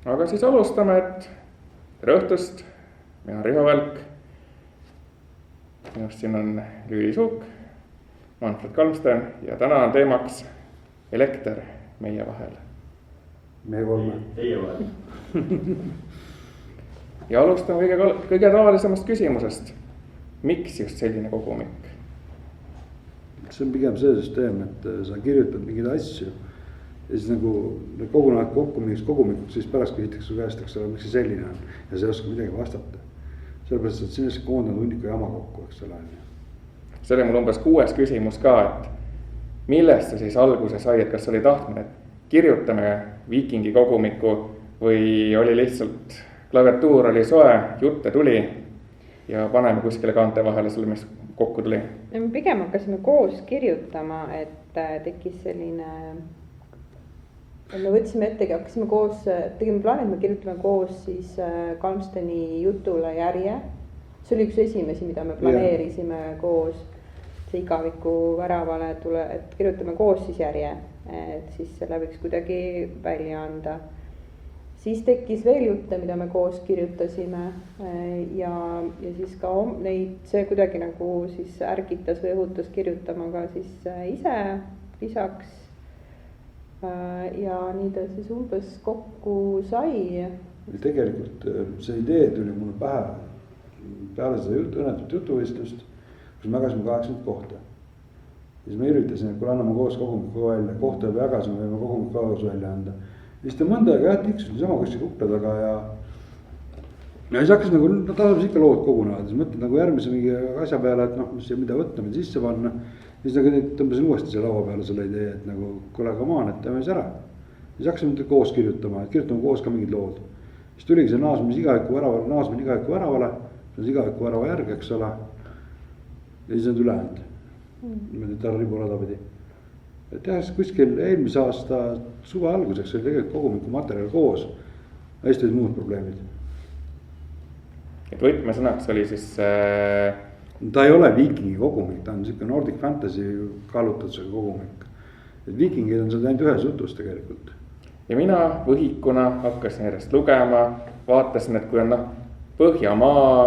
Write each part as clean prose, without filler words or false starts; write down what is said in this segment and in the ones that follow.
aga siis alustame, et tere õhtust, mina Riho Välk. Minust siin on Lüüli Suuk, Manfred Kalmsten ja täna on teemaks elekter meie vahel. Meie kolme. Teie vahel. Ja alustame kõige tavalisemast küsimusest. Miks just selline kogumik? See on pigem see süsteem, et sa kirjutad mingeid asju ja siis nagu kogunevad kokku mingiks kogumikuks, siis pärast küsitakse su käest, eks ole, miks see selline on ja sa ei oska midagi vastata. Sellepärast, et sinna koondanud hunniku jama kokku, eks ole. See oli mul umbes 6. küsimus ka, et millest sa siis alguse sai, et kas oli tahtmine, et kirjutame Viikingi kogumiku või oli lihtsalt klaviatuur oli soe, jutte tuli ja paneme kuskile kaante vahele selle, mis kokku tuli? Pigem hakkasime koos kirjutama, et tekkis selline, me võtsime ettegi, hakkasime koos, tegime plaani, et me kirjutame koos siis Kalmsteni jutule järje. See oli üks esimesi, mida me planeerisime koos, see igaviku väravale tule, et kirjutame koos siis järje, et siis selle võiks kuidagi välja anda. Siis tekkis veel jutte, mida me koos kirjutasime ja siis ka neid, see kuidagi nagu siis ärgitas või õhutas kirjutama ka siis ise lisaks. Ja nii ta siis umbes kokku sai. Tegelikult see idee tuli mulle pähe peale seda õnnetut jutuvõistlust, kus me jagasime 80 kohta. Siis me üritasin, et kui anname koos kogumiku välja, kohta juba jagasime, võime kogumik koos välja anda. Siis ta mõnda aega tiksus niisama kuskil ukla taga ja siis hakkas nagu, tasapisi ikka lood kogunevad. Siis mõtled nagu järgmise mingi asja peale, et noh, mida võtta, mida sisse panna. Siis nagu tõmbasin uuesti selle laua peale selle idee, et nagu kuule kamaan, et teeme siis ära. Siis hakkasime koos kirjutama, et kirjutame koos ka mingid lood. Siis tuligi see naasmine igaviku väravale, see on igaviku värava järg, eks ole. Ja siis on ülejäänud. Niimoodi tarri poolada pidi. Et jah, kuskil eelmise aasta suve alguseks oli tegelikult kogumiku materjal koos. Hästi olid muud probleemid. Et võtmesõnaks oli siis... Ta ei ole Viikingi kogumik, ta on niisugune Nordic Fantasy kaalutlusega kogumik. Et Viikingid on seda ainult ühes jutus tegelikult. Ja mina võhikuna hakkasin järjest lugema, vaatasin, et kui on Põhjamaa,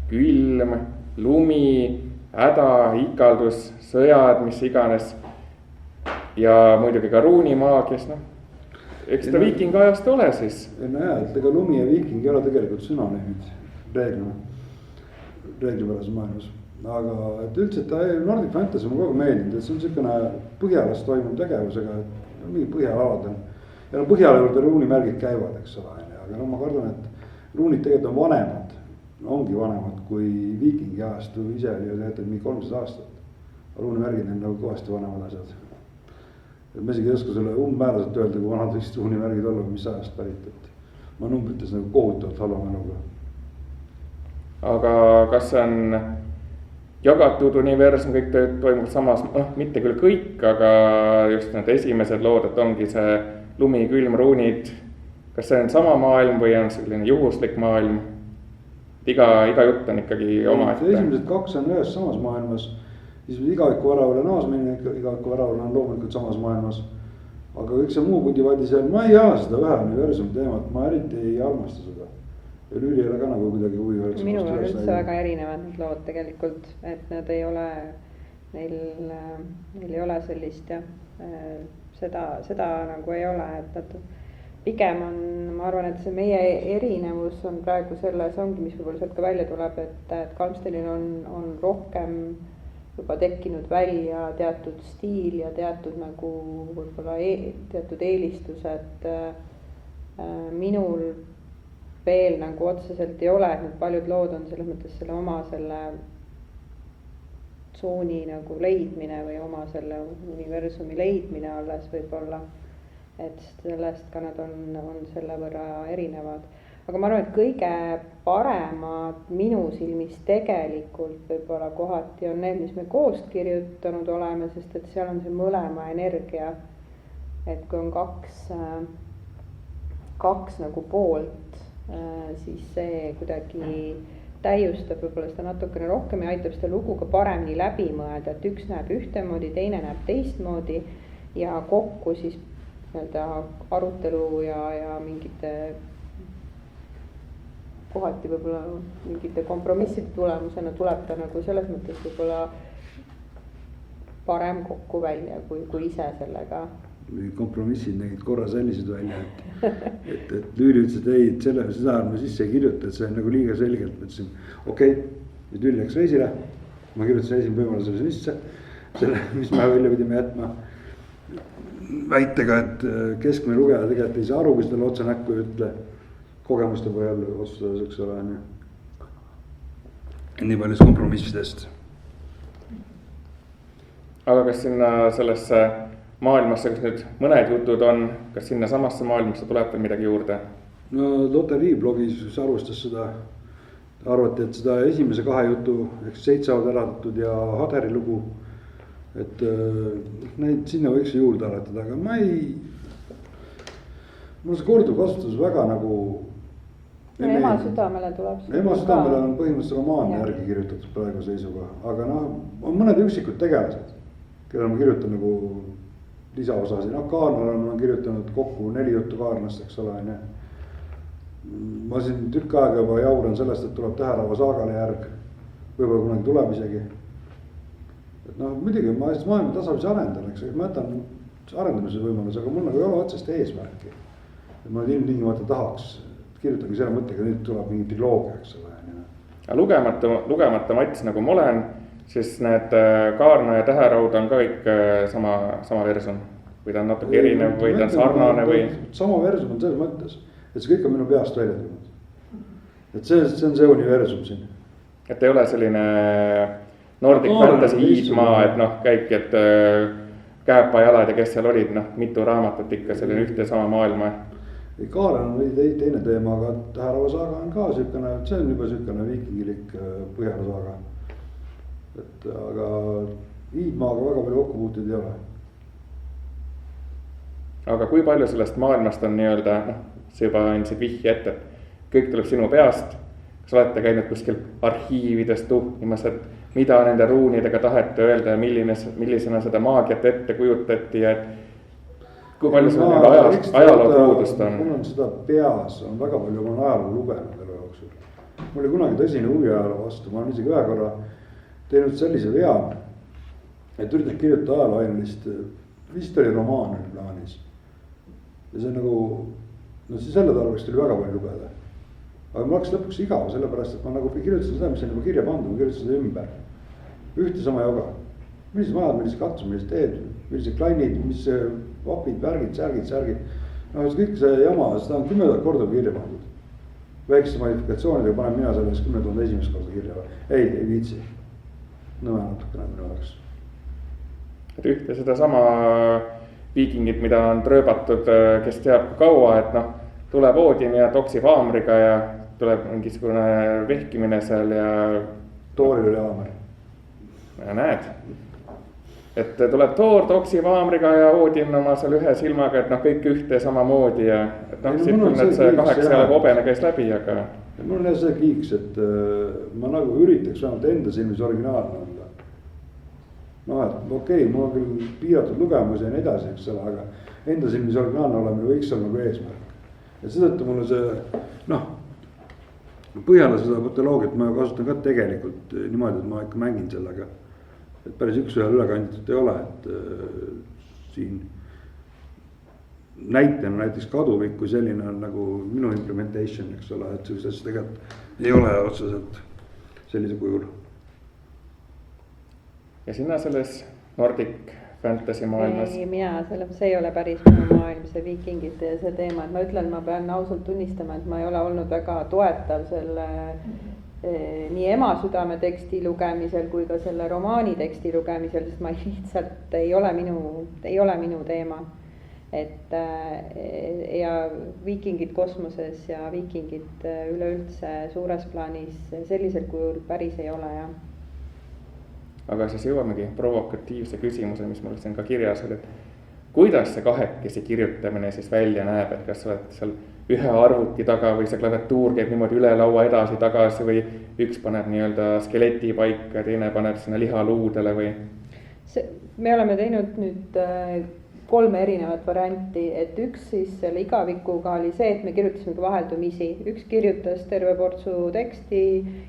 külm, lumi, häda, ikaldus, sõjad, mis iganes ja muidugi ka ruunimaagias, eks ta Viikingi ajast ole siis. No jah, et ega lumi ja Viiking ei ole tegelikult synonüümid reeglipärase maailmas. Aga et üldse, et Nordic Fantasy on kogu meeldinud, et see on niisugune Põhjalas toimub tegevusega, et mingi Põhjalavad on. Ja Põhjala juurde ruunimärgid käivad, eks ole. Aga ma kardan, et ruunid tegelikult on vanemad, ongi vanemad kui Viikingi ajast, ise oli ju tegelikult mingi 300 aastat. Ruunimärgid on nagu kõvasti vanemad asjad. Et ma isegi ei oska selle umbmääraselt öelda, kui vanad võiksid ruunimärgid olla, mis ajast pärit, et ma numbrites nagu kohutavalt halva mäluga. Aga kas see on jagatud universum, kõik toimub samas, mitte küll kõik, aga just need esimesed lood, et ongi see lumi, külm, ruunid, kas see on sama maailm või on selline juhuslik maailm? Iga jutt on ikkagi oma ette. Esimesed 2 on ühes samas maailmas. Siis igaviku väravale naasmine, igaviku väravale on loomulikult samas maailmas. Aga kõik see muu pudi seal, ma ei aja seda ühe universumi teemat, ma eriti ei armasta seda. Ja Lüüli ei ole ka nagu kuidagi huvi. Minul on üldse väga erinevad need lood tegelikult, et nad ei ole, neil ei ole sellist ja seda nagu ei ole, et nad pigem on, ma arvan, et see meie erinevus on praegu selles, ongi, mis võib-olla sealt ka välja tuleb, et Kalmstenil on rohkem juba tekkinud välja teatud stiil ja teatud nagu võib-olla teatud eelistused. Minul veel nagu otseselt ei ole, et need paljud lood on selles mõttes selle oma selle tsooni nagu leidmine või oma selle universumi leidmine alles võib-olla. Et sellest ka nad on selle võrra erinevad. Aga ma arvan, et kõige paremad minu silmis tegelikult võib-olla kohati on need, mis me koos kirjutanud oleme, sest et seal on see mõlema energia. Et kui on kaks nagu poolt, siis see kuidagi täiustab võib-olla seda natukene rohkem ja aitab seda lugu ka paremini läbi mõelda, et üks näeb ühtemoodi, teine näeb teistmoodi ja kokku siis nii-öelda arutelu ja mingite kohati võib-olla mingite kompromisside tulemusena tuleb ta nagu selles mõttes võib-olla parem kokku välja, kui ise sellega. Kompromissid nägid korra sellised välja, et Lüüli ütles, et ei, seda ma sisse ei kirjuta, et see on nagu liiga selgelt, ma ütlesin, okei, nüüd Lüüli läks reisile, ma kirjutasin esimene võimalusele sisse, selle, mis me välja pidime jätma. Väitega, et keskmine lugeja tegelikult ei saa aru, kui seda otse näkku ei ütle, kogemuste põhjal otsustades, eks ole, nii palju kompromissidest. aga kas sinna sellesse maailmasse, kus nüüd mõned jutud on, kas sinna samasse maailmasse tuleb veel midagi juurde? No loterii blogis arvustas seda, arvati, et seda esimese 2 jutu, ehk 7 saavad äratud ja Haderi lugu, et neid sinna võiks juurde arvatada, aga mul see korduv kasutus väga nagu. No ema südamele tuleb. Ema südamele on põhimõtteliselt romaani järgi kirjutatud praegu seisuga, aga on mõned üksikud tegelased, kellel ma kirjutan nagu lisaosasid, Kaarnale ma olen kirjutanud kokku 4 juttu Kaarnast, eks ole, on. Ma siin tükk aega juba jauran sellest, et tuleb Täherava saagale järg, võib-olla kunagi tuleb isegi. Et muidugi ma maailma tasapisi arendan, eks, ma jätan arendamise võimalus, aga mul nagu ei ole otsest eesmärki. Et ma ilmtingimata tahaks, kirjutangi selle mõttega, nüüd tuleb mingi triloogia, eks ole. Lugemata mats nagu ma olen, siis need Kaarna ja Täheraud on ka kõik sama versum või ta on natuke erinev või ta on sarnane või? Sama versum on selles mõttes, et see kõik on minu peast välja tulnud. Et see on see universum siin. Et ei ole selline Nordic Fantasy hiidmaa, et käibki, et Kääpa-jalad ja kes seal olid, mitu raamatut ikka selline ühte sama maailma. Ei, Kaaren on teine teema, aga Täherava saaga on ka sükene, see on juba sükene viikingilik Põhjala saaga. Et aga hiidmaaga väga palju kokkupuuteid ei ole. Aga kui palju sellest maailmast on nii-öelda, see juba andsid vihje ette, et kõik tuleb sinu peast. Kas olete käinud kuskil arhiividest tuhnimas, et mida nende ruunidega taheti öelda ja millisena seda maagiat ette kujutati ja kui palju seda ajaloo puudust on? Mul on seda peas, on väga palju oma ajaloo lugenud elu jooksul. Mul oli kunagi tõsine huvi ajaloo vastu, ma olen isegi ühe korra teinud sellise vea, et üritan kirjutada ajalooainelist, vist oli romaan oli plaanis. Ja see nagu, siis selle talvest oli väga palju lugeda. Aga mul hakkas lõpuks igav, sellepärast, et ma nagu kirjutasin seda, mis on juba kirja pandud, ma kirjutasin seda ümber. Ühte sama joga. Millised majad, millised katsud, millised teed, millised klannid, mis vapid, värgid, särgid. Kõik see jama, seda on 10 korda kirja pandud. Väikeste modifikatsioonidega panen mina selles 10 000 esimest korda kirja. Ei viitsi. Nõme natukene minu jaoks. Et ühte seda sama viikingit, mida on trööbatud, kes teab kaua, et tuleb Oodin ja toksib haamriga ja tuleb mingisugune vehkimine seal ja Tooril oli haamri. Ja näed, et tuleb Toor, toksib haamriga ja Oodin oma seal ühe silmaga, et kõik ühte samamoodi ja siit küll need see 8 jala hobene käis läbi, aga mul on see kiiks, et ma nagu üritaks vähemalt enda silmis originaalne olla. Et okei, mul on küll piiratud lugemus ja nii edasi, eks ole, aga enda silmis originaalne olemine võiks olla nagu eesmärk. Ja sedatu mulle see, Põhjala seda patoloogiat ma kasutan ka tegelikult niimoodi, et ma ikka mängin sellega. Et päris üks ühel ülekanditud ei ole, et siin näitena näiteks Kaduvik kui selline on nagu minu implementation, eks ole, et sellist asja tegelikult ei ole otseselt sellise kujul. Ja sina selles Nordic Fantasy maailmas? Ei, mina, see ei ole päris minu maailm, see viikingid ja see teema, et ma ütlen, ma pean ausalt tunnistama, et ma ei ole olnud väga toetav selle nii ema südame teksti lugemisel kui ka selle romaani teksti lugemisel, sest ma lihtsalt ei ole minu teema. Et ja viikingid kosmoses ja viikingid üleüldse suures plaanis sellisel kujul päris ei ole, jah. Aga siis jõuamegi provokatiivse küsimuse, mis mul siin ka kirjas oli, et kuidas see kahekesi kirjutamine siis välja näeb, et kas sa oled seal ühe arvuti taga või see klaviatuur käib niimoodi üle laua edasi tagasi või üks paneb nii-öelda skeleti paika ja teine paneb sinna lihaluudele või? Me oleme teinud nüüd 3 erinevat varianti, et üks siis selle igavikuga oli see, et me kirjutasimegi vaheldumisi, üks kirjutas terve portsu teksti,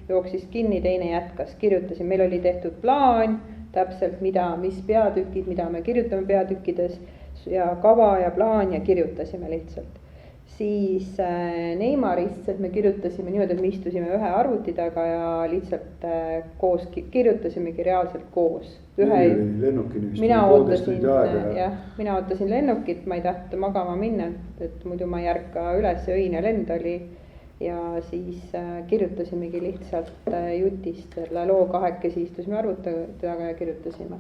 jooksis kinni, teine jätkas, kirjutasin, meil oli tehtud plaan täpselt mis peatükid, mida me kirjutame peatükkides ja kava ja plaan ja kirjutasime lihtsalt. Siis Neymarist, et me kirjutasime niimoodi, et me istusime ühe arvuti taga ja lihtsalt koos kirjutasimegi reaalselt koos. Mina ootasin lennukit, ma ei tahtnud magama minna, et muidu ma ei ärka üles ja öine lend oli. Ja siis kirjutasimegi lihtsalt jutist selle loo kahekesi, istusime arvuti taga ja kirjutasime.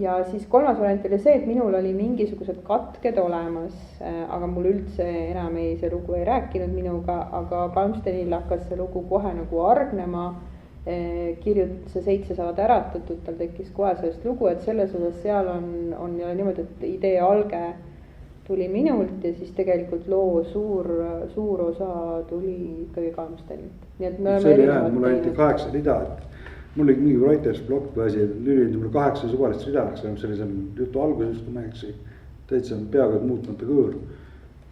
Ja siis 3. variant oli see, et minul oli mingisugused katked olemas, aga mul üldse enam see lugu ei rääkinud minuga, aga Kalmstenil hakkas see lugu kohe nagu argnema. See 7 saavad äratatud, tal tekkis kohe sellest lugu, et selles osas seal on jälle niimoodi, et idee alge tuli minult ja siis tegelikult loo suur osa tuli ikkagi Kalmstenilt. Nii et me see oli hea, mul ainult 8 rida, et mul oli mingi writers block või asi, lülindi mul 8 suvalist rida, see oli seal jutu alguses, kui ma eksi, täitsa peaaegu et muutmata kõõr.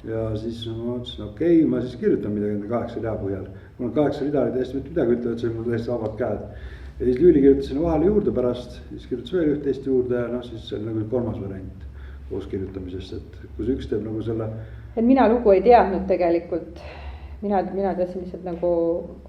Ja siis ma mõtlesin, okei, ma siis kirjutan midagi nende 8 rida põhjal. Mul 8 rida oli täiesti mitte midagi ütlevad, see oli mul täiesti vabad käed. Ja siis lüli kirjutasin vahele juurde pärast, siis kirjutas veel üht-teist juurde ja siis see oli nagu 3. variant koos kirjutamisest, et kui see üks teeb nagu selle. Et mina lugu ei teadnud tegelikult, mina teadsin lihtsalt nagu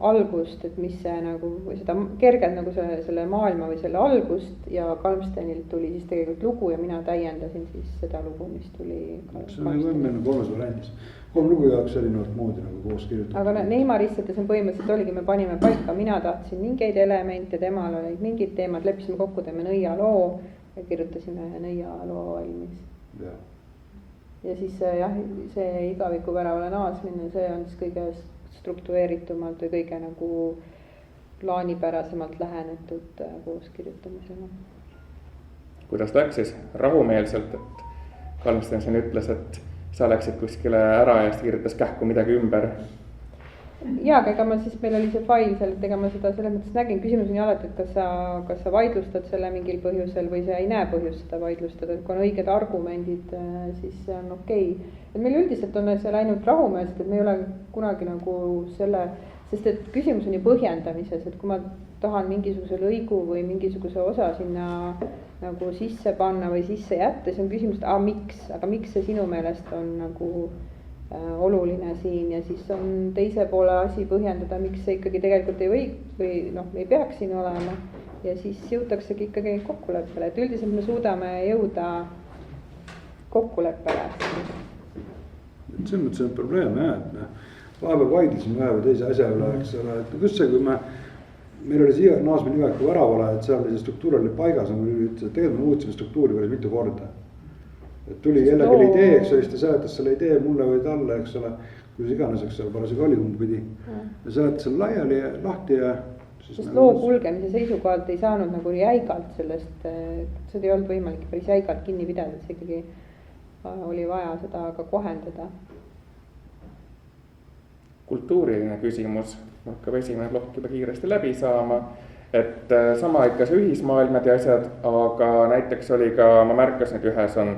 algust, et mis see nagu, või seda kergelt nagu selle maailma või selle algust ja Kalmstenilt tuli siis tegelikult lugu ja mina täiendasin siis seda lugu, mis tuli Kalmstenilt. See on meil 3. variandis. 3 lugu jaoks erinevat moodi nagu koos kirjutatud. Aga Neymarist on põhimõtteliselt oligi, me panime paika, mina tahtsin mingeid elemente, temal olid mingid teemad, leppisime kokku, teeme nõialoo ja kirjutasime nõialoo valmis. Ja siis see igaviku väravale naasmine, see on siis kõige struktureeritumalt või kõige nagu plaanipärasemalt lähenetud koos kirjutamisega. Kuidas läks siis rahumeelselt, et Kalmsten siin ütles, et sa läksid kuskile ära ja siis kirjutas kähku midagi ümber? Jaa, aga ega meil oli see fail seal, et ega ma seda selles mõttes nägin, küsimus on ju alati, et kas sa vaidlustad selle mingil põhjusel või sa ei näe põhjust seda vaidlustada, et kui on õiged argumendid, siis see on okei. Et meil üldiselt on see läinud rahumeelselt, et me ei ole kunagi nagu sest et küsimus on ju põhjendamises, et kui ma tahan mingisuguse lõigu või mingisuguse osa sinna nagu sisse panna või sisse jätta, siis on küsimus, et miks see sinu meelest on nagu oluline siin ja siis on teise poole asi põhjendada, miks see ikkagi tegelikult ei peaks siin olema ja siis jõutaksegi ikkagi kokkuleppele, et üldiselt me suudame jõuda kokkuleppele. See on probleem jah, et me vahepeal vaidlesime ühe või teise asja üle, eks ole, et kus see, kui meil oli siia naasmine igaviku väravale, et seal oli see struktuur oli paigas, nagu ütles, et tegelikult me muutsime struktuuri päris mitu korda. Et tuli kellelegi idee, eks ole, siis ta seletas selle idee mulle või talle, eks ole, kuidas iganes, eks ole, parasjagu oli kumbpidi. Ja seletas selle laiali ja lahti ja sest loo kulgemise seisukohalt ei saanud nagu jäigalt sellest, seda ei olnud võimalik päris jäigalt kinni pidada, et see ikkagi oli vaja seda ka kohendada. Kultuuriline küsimus, hakkab esimene plokk juba kiiresti läbi saama, et sama ikka see ühismaailmad ja asjad, aga näiteks oli ka, ma märkasin, et ühes on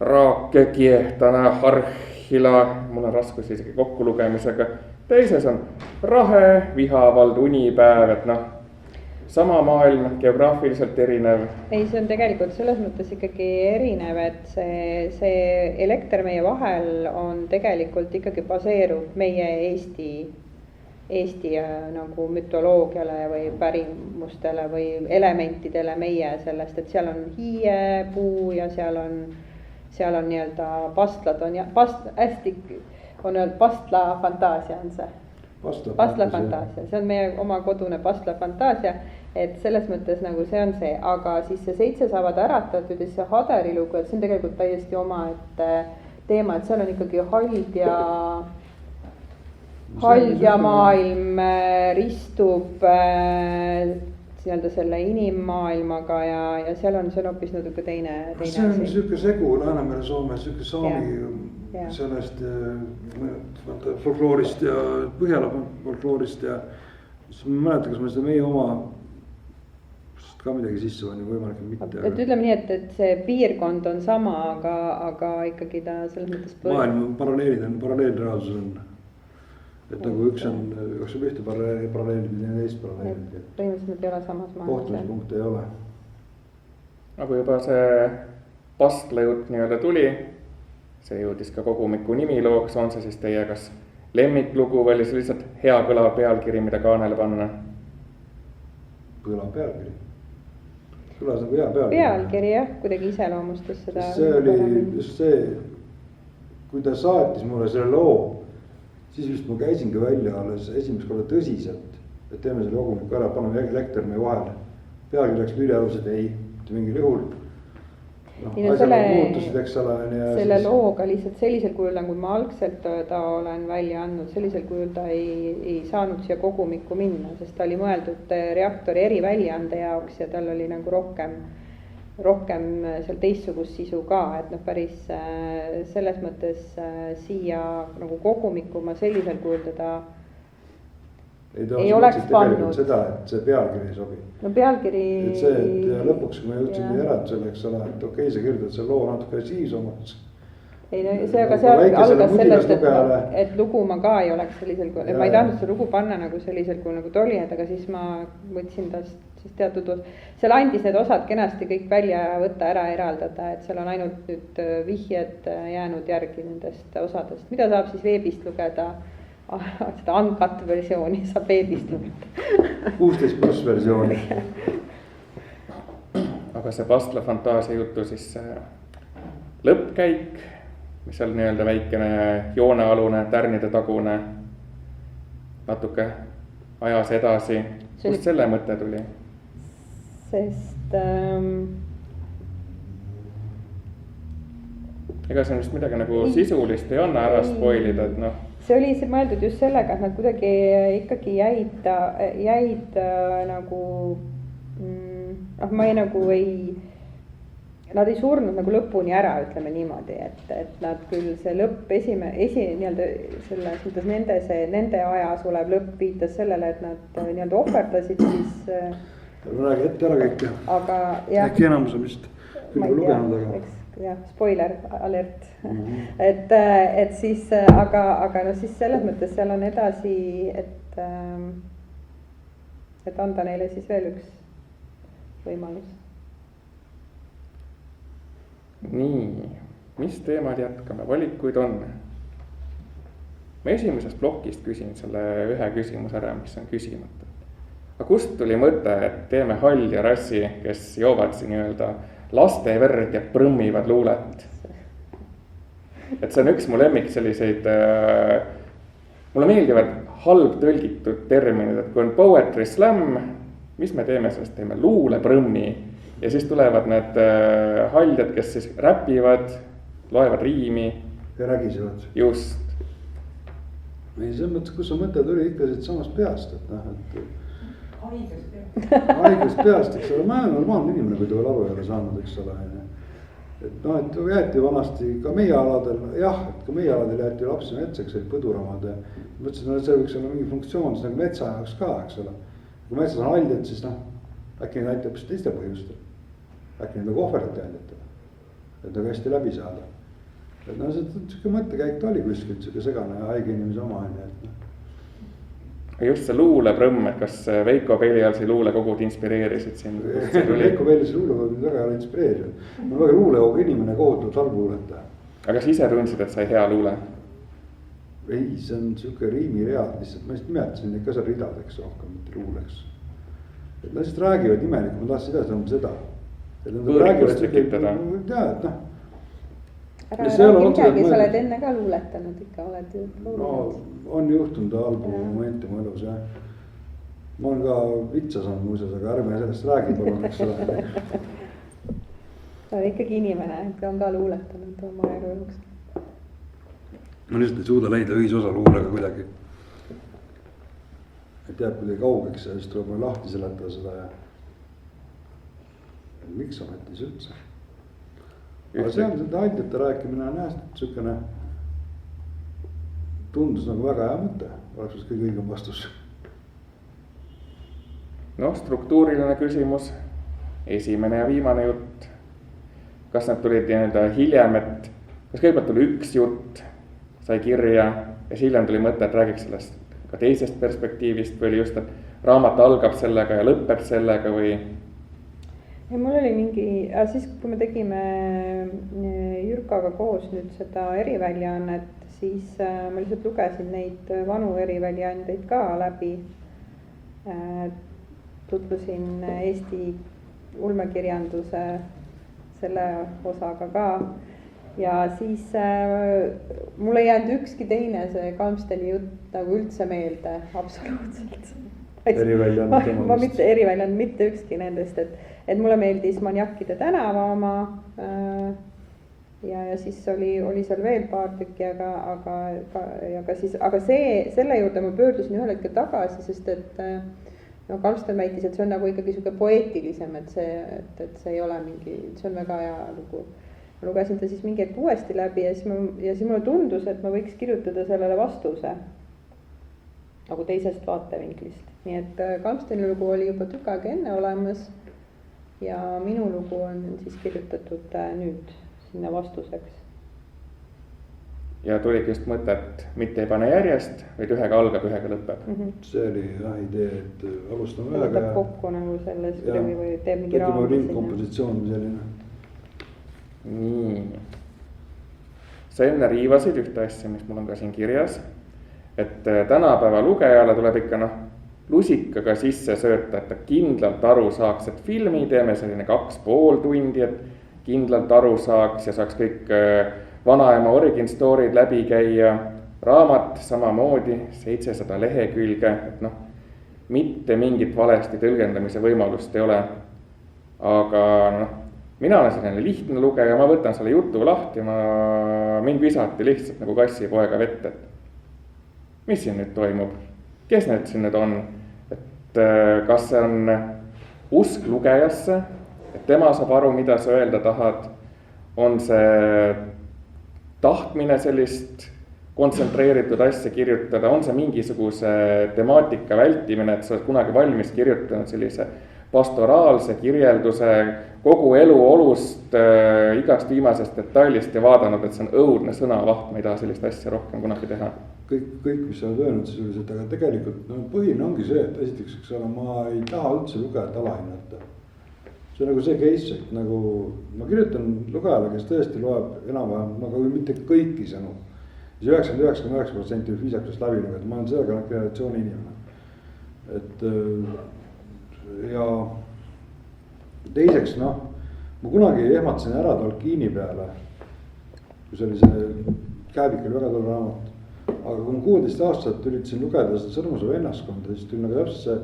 Raake, Kiehtana, Harhila, mul on raskus isegi kokkulugemisega, teises on Rahe, Vihavald, Unipäev, et sama maailm, geograafiliselt erinev. Ei, see on tegelikult selles mõttes ikkagi erinev, et see elekter meie vahel on tegelikult ikkagi baseerub meie Eesti nagu mütoloogiale või pärimustele või elementidele meie sellest, et seal on hiie, puu ja seal on nii-öelda pastlad on hästi on öelnud pastla fantaasia on see. Pastla fantaasia, see on meie oma kodune pastla fantaasia, et selles mõttes nagu see on see, aga siis see 7 saavad äratatud ja siis see Haderi lugu, et see on tegelikult täiesti omaette teema, et seal on ikkagi hald ja maailm ristub nii-öelda selle inimmaailmaga ja seal on hoopis natuke teine see on niisugune segu Läänemere Soome, niisugune saami sellest folkloorist ja Põhjala folkloorist ja siis ma mäletan, kas ma seda meie oma ka midagi sisse panna, võimalik mitte. et ütleme nii, et see piirkond on sama, aga ikkagi ta selles mõttes. maailma paralleelreaalsus on. et nagu üks on, jookseb ühte paralleeli, teine teist paralleeli. põhimõtteliselt ei ole samas maailmas. kohtumispunkte ei ole. aga juba see Pastla jutt nii-öelda tuli, see jõudis ka kogumiku nimilooks, on see siis teie kas lemmiklugu või oli see lihtsalt hea kõlav pealkiri, mida kaanele panna? kõlav pealkiri. kõlas nagu hea pealkiri. pealkiri jah, kuidagi iseloomustas seda. see oli just see, kui ta saatis mulle selle loo, siis vist ma käisingi välja alles esimest korda tõsiselt, et teeme selle kogumiku ära, paneme elekter meie vahele. pealkiri läks Lülialus, et ei, mitte mingil juhul. muutusid, eks ole. selle looga lihtsalt sellisel kujul, nagu ma algselt ta olen välja andnud, sellisel kujul ta ei saanud siia kogumikku minna, sest ta oli mõeldud Reaktori eriväljaande jaoks ja tal oli nagu rohkem seal teistsugust sisu ka, et noh, päris selles mõttes siia nagu kogumikku ma sellisel kujul teda ei oleks pannud. seda, et see pealkiri ei sobi. no pealkiri. et see, et lõpuks, kui ma jõudsin järeldusele, eks ole, et okei, sa kirjutad selle loo natuke agressiivsemaks. ei no see, aga see algas sellest, et lugu ma ka ei oleks sellisel kujul, ma ei tahtnud seda lugu panna nagu sellisel kujul nagu ta oli, et aga siis ma võtsin tast siis teatud seal andis need osad kenasti kõik välja võtta, ära eraldada, et seal on ainult nüüd vihjed jäänud järgi nendest osadest, mida saab siis veebist lugeda. Seda uncut versiooni saab veebist lugeda. 16+ versiooni. aga see Pastla fantaasia jutu siis lõppkäik, mis seal nii-öelda väikene joonealune, tärnide tagune, natuke ajas edasi. Kust selle mõte tuli? Sest ega see on vist midagi nagu sisulist ei anna ära spoilida, et noh. See oli mõeldud just sellega, et nad kuidagi ikkagi jäid nagu, ma nad ei surnud nagu lõpuni ära, ütleme niimoodi, et nad küll see lõpp nii-öelda selles mõttes nende ajas olev lõpp viitas sellele, et nad nii-öelda ohverdasid siis. Räägi ette ära kõik ja. Aga jah. Äkki enamus on vist küll lugenud, aga. jah, spoiler alert et siis, aga no siis selles mõttes seal on edasi, et anda neile siis veel üks võimalus. Nii, mis teemad jätkame, valikuid on? Ma esimesest plokist küsin selle ühe küsimuse ära, mis on küsimata. Aga kust tuli mõte, et teeme Hall ja Rassi, kes joovad siin nii-öelda laste verd ja prõmmivad luulet. Et see on üks mu lemmik selliseid, mulle meeldivad halb tõlgitud terminid, et kui on poetry slam, mis me teeme sellest, teeme luuleprõmmi ja siis tulevad need haljad, kes siis räpivad, loevad riimi. Ja räägisevad. Just. Ei, selles mõttes, kus see mõte tuli ikka siit samast peast, et noh, et haigest peast, eks ole, ma olen normaalne inimene, kui ta veel aru ei ole saanud, eks ole. et noh, et jäeti vanasti ka meie aladel, jah, et ka meie aladel jäeti lapsi metsaks, olid põduramad ja mõtlesin, et see võiks olla mingi funktsioon, see nagu metsa jaoks ka, eks ole. kui metsas on haljad, siis noh, äkki neid aitab teiste põhjustel. äkki neid nagu ohverdati haljatele, et nagu hästi läbi saada. et noh, see mõttekäik ta oli kuskilt siuke segane ja haige inimese oma on, et noh. Just see luuleprõmm, et kas Veiko Pelialsi luulekogud inspireerisid sind? Veiko Pelialsi luulekogud väga ei ole inspireerinud. Ma olen väga luulehoog inimene, kohutavalt halb luuletaja. Aga kas ise tundsid, et sai hea luule? Ei, see on siuke riimiread lihtsalt, ma just nimetasin neid ka seal ridadeks rohkem, mitte luuleks. Et nad lihtsalt räägivad imelikku, ma tahtsin edasi tõmmata seda. Võõrikust tekitada. Jaa, et noh. Ära räägi midagi, sa oled enne ka luuletanud ikka, oled ju luuletanud. No on juhtunud halbu momente mu elus, jah. Ma olen ka vitsa saanud muuseas, aga ärme sellest räägi palun, eks ole. Sa oled ikkagi inimene, et on ka luuletanud oma elu jooksul. Ma lihtsalt ei suuda leida ühisosa luulega kuidagi. Et jääb kuidagi kaugeks ja siis tuleb mul lahti seletada seda ja. Miks ametis üldse? Aga see on seda haljate rääkimine on jah, siukene tundus nagu väga hea mõte, oleks vist kõige õigem vastus. Noh, struktuuriline küsimus, esimene ja viimane jutt. Kas nad tulid nii-öelda hiljem, et kas kõigepealt tuli üks jutt, sai kirja ja hiljem tuli mõte, et räägiks sellest ka teisest perspektiivist või oli just, et raamat algab sellega ja lõpeb sellega või? Ja mul oli mingi, siis kui me tegime Jürkaga koos nüüd seda eriväljaannet, siis ma lihtsalt lugesin neid vanu eriväljaandeid ka läbi. Tutvusin Eesti ulmekirjanduse selle osaga ka ja siis mul ei jäänud ükski teine see Kalmsteni jutt nagu üldse meelde, absoluutselt. Ma mitte eriväljaanne, mitte ükski nendest, et mulle meeldis Maniakide tänava oma ja siis oli seal veel paar tükki, aga selle juurde ma pöördusin ühel hetkel tagasi, sest et Kalmsten väitis, et see on nagu ikkagi sihuke poeetilisem, et see ei ole mingi, see on väga hea lugu. Ma lugesin ta siis mingi hetk uuesti läbi ja siis mulle tundus, et ma võiks kirjutada sellele vastuse nagu teisest vaatevinklist. Nii et Kalmsteni lugu oli juba tükk aega enne olemas ja minu lugu on siis kirjutatud nüüd sinna vastuseks. Ja tuligi just mõte, et mitte ei pane järjest, vaid ühega algab, ühega lõpeb. See oli idee, et alustame ühega. Võtab kokku nagu selles või teeb mingi raam. Tegime ringkompositsioon selline. Nii. Sa enne riivasid ühte asja, mis mul on ka siin kirjas. Et tänapäeva lugejale tuleb ikka lusikaga sisse sööta, et ta kindlalt aru saaks, et filmi teeme selline 2,5 tundi, et kindlalt aru saaks ja saaks kõik vanaema origin story'd läbi käia. Raamat samamoodi 700 lehekülge, et mitte mingit valesti tõlgendamise võimalust ei ole. Aga mina olen selline lihtne lugeja, ma võtan selle jutu lahti ja mind visati lihtsalt nagu kassipoega vette, et mis siin nüüd toimub, kes need siin nüüd on, et kas see on usk lugejasse, et tema saab aru, mida sa öelda tahad, on see tahtmine sellist kontsentreeritud asja kirjutada, on see mingisuguse temaatika vältimine, et sa oled kunagi valmis kirjutanud sellise pastoraalse kirjelduse kogu elu olust igast viimasest detailist ja vaadanud, et see on õudne sõnavaht, ma ei taha sellist asja rohkem kunagi teha. Kõik, mis sa oled öelnud sisuliselt, aga tegelikult põhiline ongi see, et esiteks, eks ole, ma ei taha üldse lugejat alahinnata. See on nagu see case, et nagu ma kirjutan lugejale, kes tõesti loeb enam-vähem, nagu mitte kõiki sõnu. See 99,9% viisakusest läbi lugeda, ma olen sellega generatsiooni inimene. Et ja teiseks, ma kunagi ehmatasin ära Tolkieni peale, kui see oli see Kääbikul väga tore raamat. Aga kui ma 16 aastat üritasin lugeda seda Sõrmuse vennaskonda, siis tuli nagu täpselt see,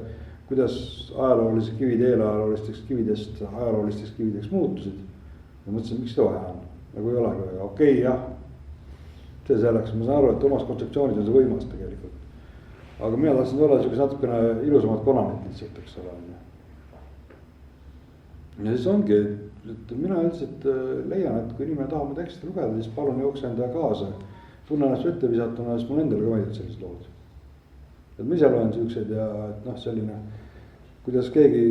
kuidas ajaloolised kivid eelajaloolisteks kividest ajaloolisteks kivideks muutusid. Ja mõtlesin, miks seda vaja on, nagu ei olegi väga okei, jah. See selleks, ma saan aru, et omas kontseptsioonis on see võimas tegelikult. Aga mina tahtsin olla natukene ilusamad konanid lihtsalt, eks ole. Ja siis ongi, et mina üldiselt leian, et kui inimene tahab mu teksti lugeda, siis palun jookse enda kaasa. Tunne ennast vette visatuna, siis mul endale ka meeldib sellised lood. Et ma ise loen siuksed ja et selline, kuidas keegi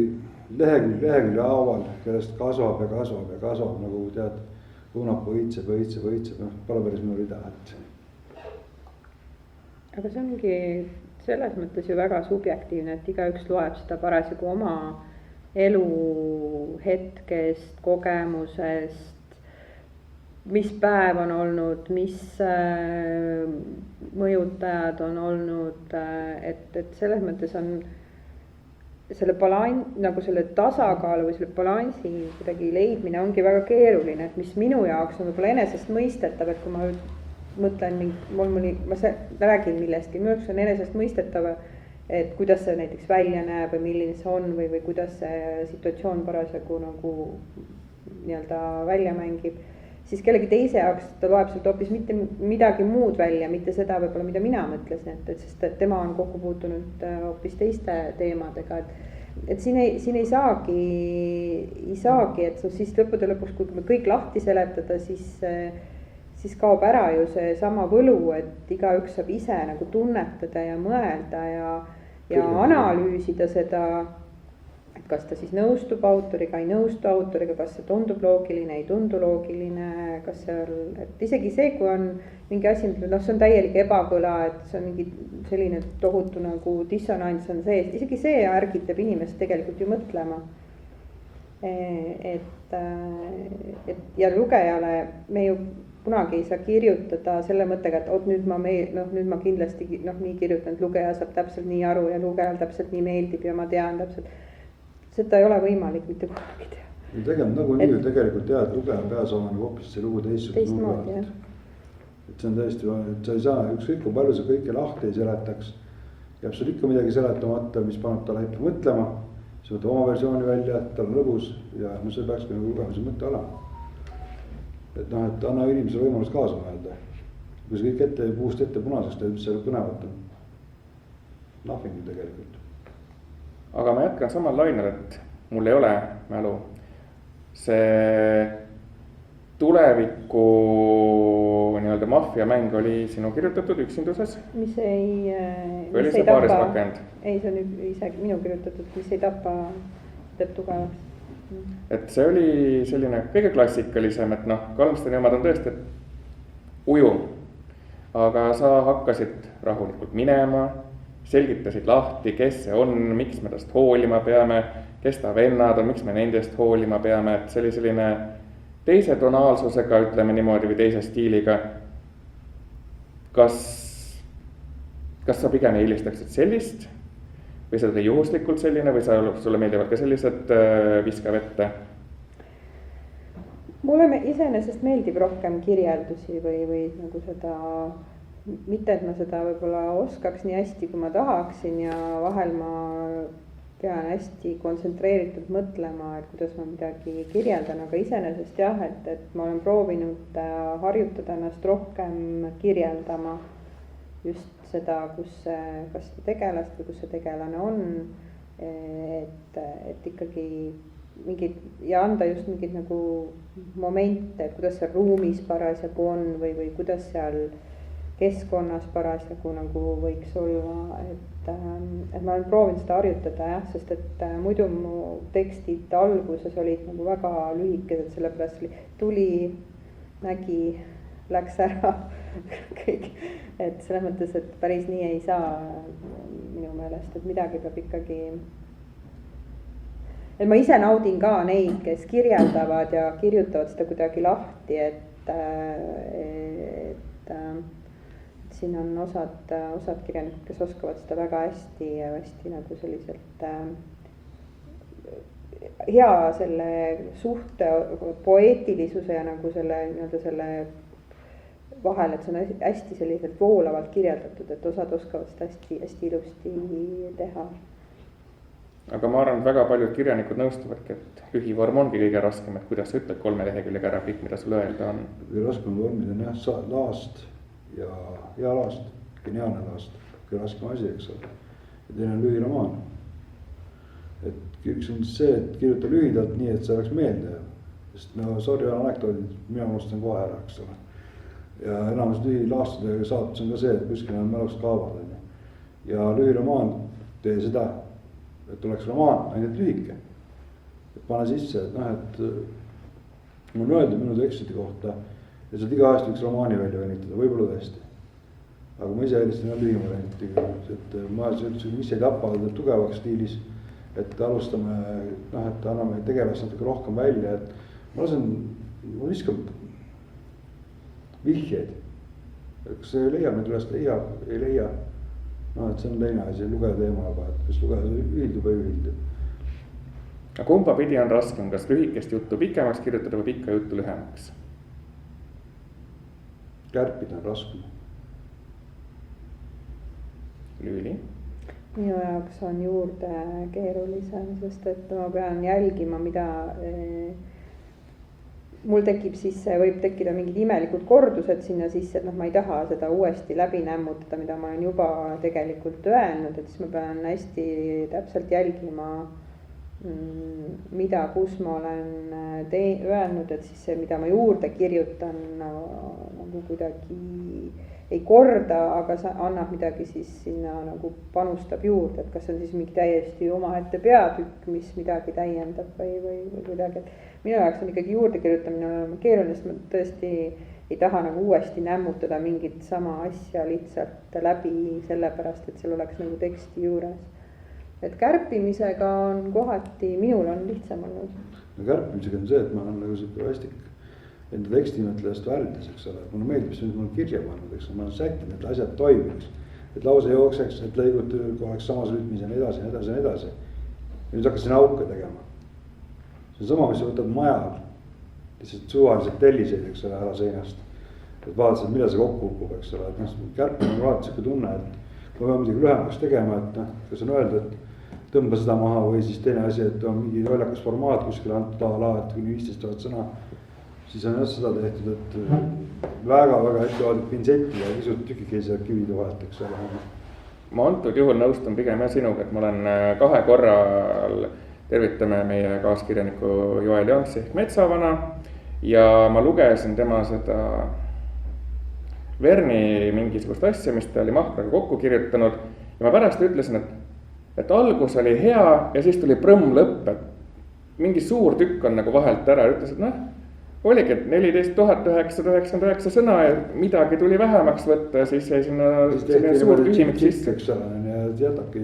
lehekülje haaval, kellest kasvab ja kasvab ja kasvab, nagu tead, õunapuu õitseb, pole päris minu rida. Aga see ongi selles mõttes ju väga subjektiivne, et igaüks loeb seda parasjagu oma elu hetkest, kogemusest, mis päev on olnud, mis mõjutajad on olnud, et selles mõttes on selle nagu selle tasakaalu või selle balansi kuidagi leidmine ongi väga keeruline, et mis minu jaoks on võib-olla enesest mõistetav, et kui ma mõtlen, ma räägin millestki, minu jaoks on enesest mõistetav, et kuidas see näiteks välja näeb või milline see on või kuidas see situatsioon parasjagu nagu nii-öelda välja mängib. Siis kellegi teise jaoks ta loeb sealt hoopis mitte midagi muud välja, mitte seda võib-olla, mida mina mõtlesin, sest et tema on kokku puutunud hoopis teiste teemadega, et siin ei saagi, et siis lõppude lõpuks, kui me kõik lahti seletada, siis kaob ära ju see sama võlu, et igaüks saab ise nagu tunnetada ja mõelda ja analüüsida seda kas ta siis nõustub autoriga, ei nõustu autoriga, kas see tundub loogiline, ei tundu loogiline, kas seal, et isegi see, kui on mingi asi, noh, see on täielik ebakõla, et see on mingi selline tohutu nagu dissonants on sees, isegi see ärgitab inimest tegelikult ju mõtlema. Et ja lugejale me ju kunagi ei saa kirjutada selle mõttega, et nüüd ma kindlasti nii kirjutan, et lugeja saab täpselt nii aru ja lugejal täpselt nii meeldib ja ma tean täpselt. Seda ei ole võimalik mitte kunagi teha. Tegelikult nagu nii tegelikult jah, et lugeja peas on hoopis see lugu teistsugune. Et see on tõesti, et sa ei saa ükskõik kui palju sa kõike lahti ei seletaks. Jääb sul ikka midagi seletamata, mis paneb talle ikka mõtlema. See võtta oma versiooni välja, et tal on lõbus ja see peakski nagu lugemise mõtte olema. Et noh, et anna inimesele võimalus kaasa mõelda. Kui see kõik puust ette punaseks teeb, mis see põnevat on. Nothing tegelikult. Aga ma jätkan samal lainel, et mul ei ole mälu. See tuleviku nii-öelda maffiamäng oli sinu kirjutatud üksinduses? Mis ei tapa, ei, see on isegi minu kirjutatud, mis ei tapa, teeb tugevaks. Et see oli selline kõige klassikalisem, et noh, Kalmsteni omad on tõesti uju. Aga sa hakkasid rahulikult minema, selgitasid lahti, kes see on, miks me tast hoolima peame, kes ta vennad on, miks me nendest hoolima peame, et see oli selline teise tonaalsusega, ütleme niimoodi, või teise stiiliga. Kas sa pigem eelistaksid sellist? Või sa oled juhuslikult selline või sulle meeldivad ka sellised viska vette? Mulle iseenesest meeldib rohkem kirjeldusi või nagu seda, mitte et ma seda võib-olla oskaks nii hästi, kui ma tahaksin ja vahel ma pean hästi kontsentreeritud mõtlema, et kuidas ma midagi kirjeldan, aga iseenesest jah, et ma olen proovinud harjutada ennast rohkem kirjeldama just seda, kus kas tegelast või kus see tegelane on, et ikkagi mingid ja anda just mingid nagu momente, et kuidas seal ruumis parasjagu on või kuidas seal keskkonnas parasjagu nagu võiks olla, et ma olen proovinud seda harjutada jah, sest et muidu mu tekstid alguses olid nagu väga lühikesed, sellepärast tuli, nägi, läks ära kõik, et selles mõttes, et päris nii ei saa minu meelest, et midagi peab ikkagi, et ma ise naudin ka neid, kes kirjeldavad ja kirjutavad seda kuidagi lahti, et siin on osad kirjanikud, kes oskavad seda väga hästi ja hästi nagu selliselt hea selle suhte poeetilisuse ja nagu selle nii-öelda selle vahel, et see on hästi selliselt voolavalt kirjeldatud, et osad oskavad seda hästi ilusti teha. Aga ma arvan, et väga paljud kirjanikud nõustuvadki, et lühivorm ongi kõige raskem, et kuidas sa ütled 3 leheküllega ära kõik, mida sul öelda on. Kõige raskem vormid on jah, laast ja hea laast, geniaalne laast, kõige raskem asi, eks ole. Ja teine on lühiromaan. Et üks on see, et kirjuta lühidalt nii, et see oleks meelde. Sest sorry, anekdoodid, mina unustan kohe ära, eks ole. Ja enamus lühilaastudega saatus on ka see, et kuskil on mälust kaavad. Ja lühiromaan tee seda, et oleks romaan, ainult lühike. Et pane sisse, et noh, et mul on öeldud minu tekstide kohta, ja saad iga aasta üks romaani välja venitada, võib-olla tõesti. Aga ma ise eelistan lühimariantiga, et ma ütlesin, mis ei tapa tugevaks stiilis, et alustame, noh, et anname tegelast natuke rohkem välja, et ma viskan vihjeid. Kas see leiab need üles, ei leia. No, et see on teine asi, lugeja teema, aga et kas lugeja ühildub või ühildub. Aga kumba pidi on raskem, kas lühikest juttu pikemaks kirjutada või pikka juttu lühemaks? Kärpida on raskem. Lüüli? Minu jaoks on juurde keerulisem, sest et ma pean jälgima, mida mul tekib sisse, võib tekkida mingid imelikud kordused sinna sisse, et noh, ma ei taha seda uuesti läbi nämmutada, mida ma olen juba tegelikult öelnud, et siis ma pean hästi täpselt jälgima, mida, kus ma olen öelnud, et siis see, mida ma juurde kirjutan, nagu kuidagi ei korda, aga sa annab midagi siis sinna nagu panustab juurde, et kas see on siis mingi täiesti omaette peatükk, mis midagi täiendab või kuidagi, et minu jaoks on ikkagi juurdekirjutamine keeruline, sest ma tõesti ei taha nagu uuesti nämmutada mingit sama asja lihtsalt läbi sellepärast, et seal oleks nagu teksti juures. Et kärpimisega on kohati, minul on lihtsam olnud. No kärpimisega on see, et ma olen nagu siuke vastik enda tekstimetlejast väärtes, eks ole, mulle meeldib see, mis mul kirja pannud, eks ole, ma olen sättinud, et asjad toimiks, et lause jookseks, et lõigud oleks samas rütmis ja nii edasi, ja nii edasi, ja nii edasi. Ja nüüd hakkasin auke tegema. See on sama, mis sa võtad majal, lihtsalt suvaliselt telliseid, eks ole, ära seinast. Et vaatasid, mida see kokku kukub, eks ole, et kärpimine on alati siuke tunne, et ma pean midagi lühemaks tegema, et kas on öelda, et tõmba seda maha või siis teine asi, et on mingi lollakas formaat kuskil antud ala, et kuni 15 000 sõna, siis on jah seda tehtud, et väga-väga ettevaatlik pintseti ja pisut tükikesi ja kivide vahelt, eks ole. Ma antud juhul nõustun pigem jah sinuga, et ma olen 2 korral, tervitame meie kaaskirjaniku Joel Janksi ehk Metsavana ja ma lugesin tema seda Verni mingisugust asja, mis ta oli Mahraga kokku kirjutanud ja ma pärast ütlesin, et algus oli hea ja siis tuli prõmm lõpp, et mingi suur tükk on nagu vahelt ära ja ütles, et oligi, et 14 999 sõna ja midagi tuli vähemaks võtta ja siis jäi sinna suur tühimik sisse. Eks ole, ja jätabki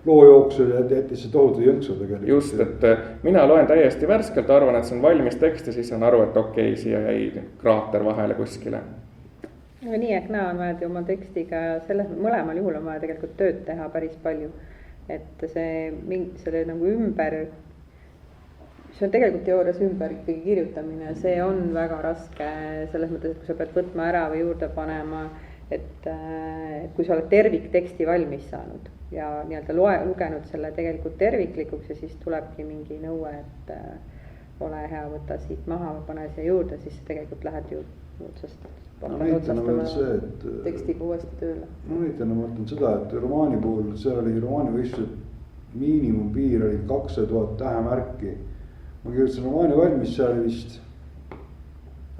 loojooksu ja jättis see tohutu jõnksu tegelikult. Just, et mina loen täiesti värskelt, arvan, et see on valmis tekst ja siis saan aru, et okei, siia jäi kraater vahele kuskile. Aga nii ehk naa on vaja oma tekstiga, selles mõlemal juhul on vaja tegelikult tööd teha päris palju. Et selle nagu ümber, see on tegelikult teoorias ümber ikkagi kirjutamine, see on väga raske selles mõttes, et kui sa pead võtma ära või juurde panema, et kui sa oled tervikteksti valmis saanud ja nii-öelda lugenud selle tegelikult terviklikuks ja siis tulebki mingi nõue, et ole hea, võta siit maha või pane siia juurde, siis tegelikult lähed ju otsast. Tekstiga uuesti tööle. Ma mõtlen seda, et romaani puhul, see oli romaani võistluse miinimumpiir oli 200 000 tähemärki. Ma kirjutasin romaani valmis, see oli vist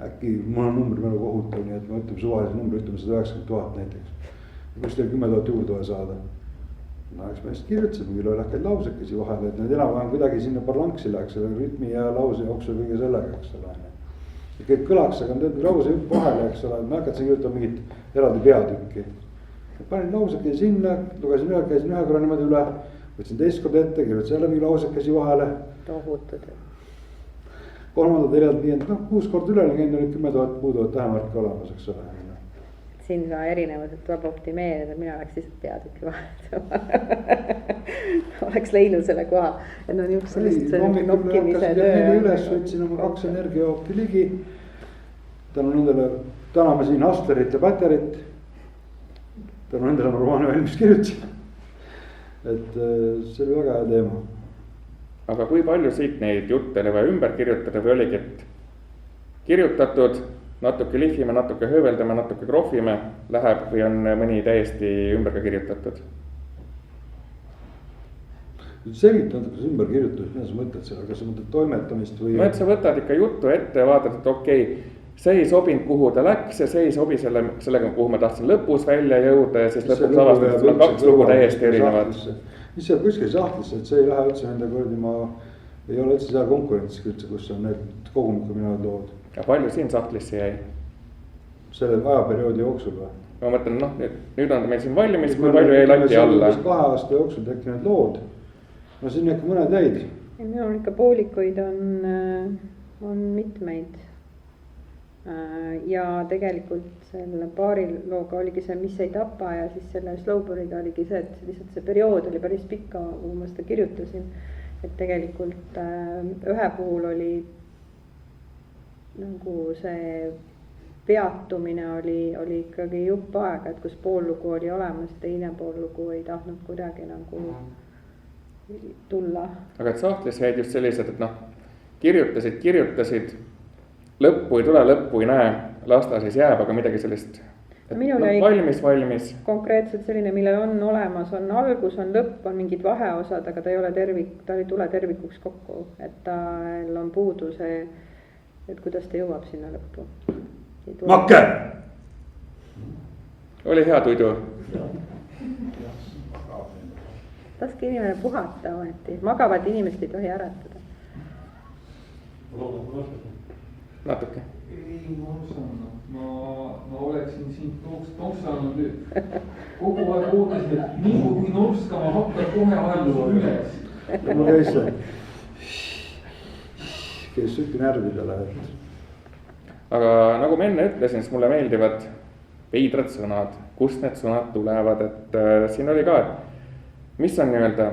äkki, mul on number mälu kohutav, nii et ma ütleme suvalise numbri, ütleme 190 000 näiteks. Kus teil 10 000 juurde vaja saada? No eks ma just kirjutasin, mingi lahkeid lausekesi vahele, et need enam-vähem kuidagi sinna parlanksi läheks, selle rütmi ja lause jooksu kõige sellega, eks ole. Ja kõik kõlaks, aga nüüd lause jupp vahele, eks ole, ma hakkasin kirjutama mingit eraldi peatükki. Panin lausekesi sinna, lugesin ühe, käisin ühe korra niimoodi üle, võtsin teist kord ette, kirjutasin jälle mingi lausekesi vahele. Tohutud. 3., 4., 5., 6 kord üle, käinud oli 10 000 puuduvat tähemärki olemas, eks ole. Siin ka erinevused tuleb optimeerida, mina oleks lihtsalt peatükki vahelt. Oleks leidnud selle koha, et no niisugust sellist nokkimise töö. Üles võtsin oma 2 energiajookki ligi. Tänu nendele, täname siin Hustlerit ja Batterit. Tänu nendele ma romaani valmis kirjutasin. Et see oli väga hea teema. Aga kui palju siit neid jutte oli vaja ümber kirjutada või oligi, et kirjutatud, natuke lihvime, natuke hööveldame, natuke krohvime, läheb või on mõni täiesti ümber ka kirjutatud? Selgita natuke ümber kirjutamist, mida sa mõtled selle, kas sa mõtled toimetamist või? No et sa võtad ikka juttu ette ja vaatad, et okei, see ei sobinud, kuhu ta läks ja see ei sobi sellega, kuhu ma tahtsin lõpus välja jõuda ja siis lõpuks avastab, et sul on 2 lugu täiesti erinevad. Mis seal kuskil sahtlisse, et see ei lähe üldse nende kordi, ma ei ole üldse seal konkurentsis üldse, kus on need kogumikku minevad lood. Ja palju siin sahtlisse jäi? Selle ajaperioodi jooksul või? Ma mõtlen, nüüd on ta meil siin valmis, kui palju jäi lati alla? 2 aasta jooksul tekkinud lood. No siin ikka mõned jäid. Minul ikka poolikuid on mitmeid. Ja tegelikult selle paari looga oligi see, mis ei tapa ja siis selle Slowburiga oligi see, et lihtsalt see periood oli päris pikka, kui ma seda kirjutasin. Et tegelikult ühe puhul oli nagu see peatumine oli ikkagi jupp aega, et kus pool lugu oli olemas, teine pool lugu ei tahtnud kuidagi nagu tulla. Aga et sahtlis jäid just sellised, et kirjutasid, lõppu ei tule, lõppu ei näe, las ta siis jääb, aga midagi sellist valmis. Konkreetselt selline, millel on olemas, on algus, on lõpp, on mingid vaheosad, aga ta ei tule tervikuks kokku, et tal on puudu see, et kuidas ta jõuab sinna lõppu. Makke! oli hea tuidu? laske inimene puhata ometi, magavat inimest ei tohi äratada. natuke. ei, ma osanud, ma oleksin sind noksanud kogu aeg ootasin, et nii kui norskama hakkad, kohe halluma üles. ma käis siuke närvidele, aga nagu ma enne ütlesin, siis mulle meeldivad veidrad sõnad, kust need sõnad tulevad, et siin oli ka, et mis on nii-öelda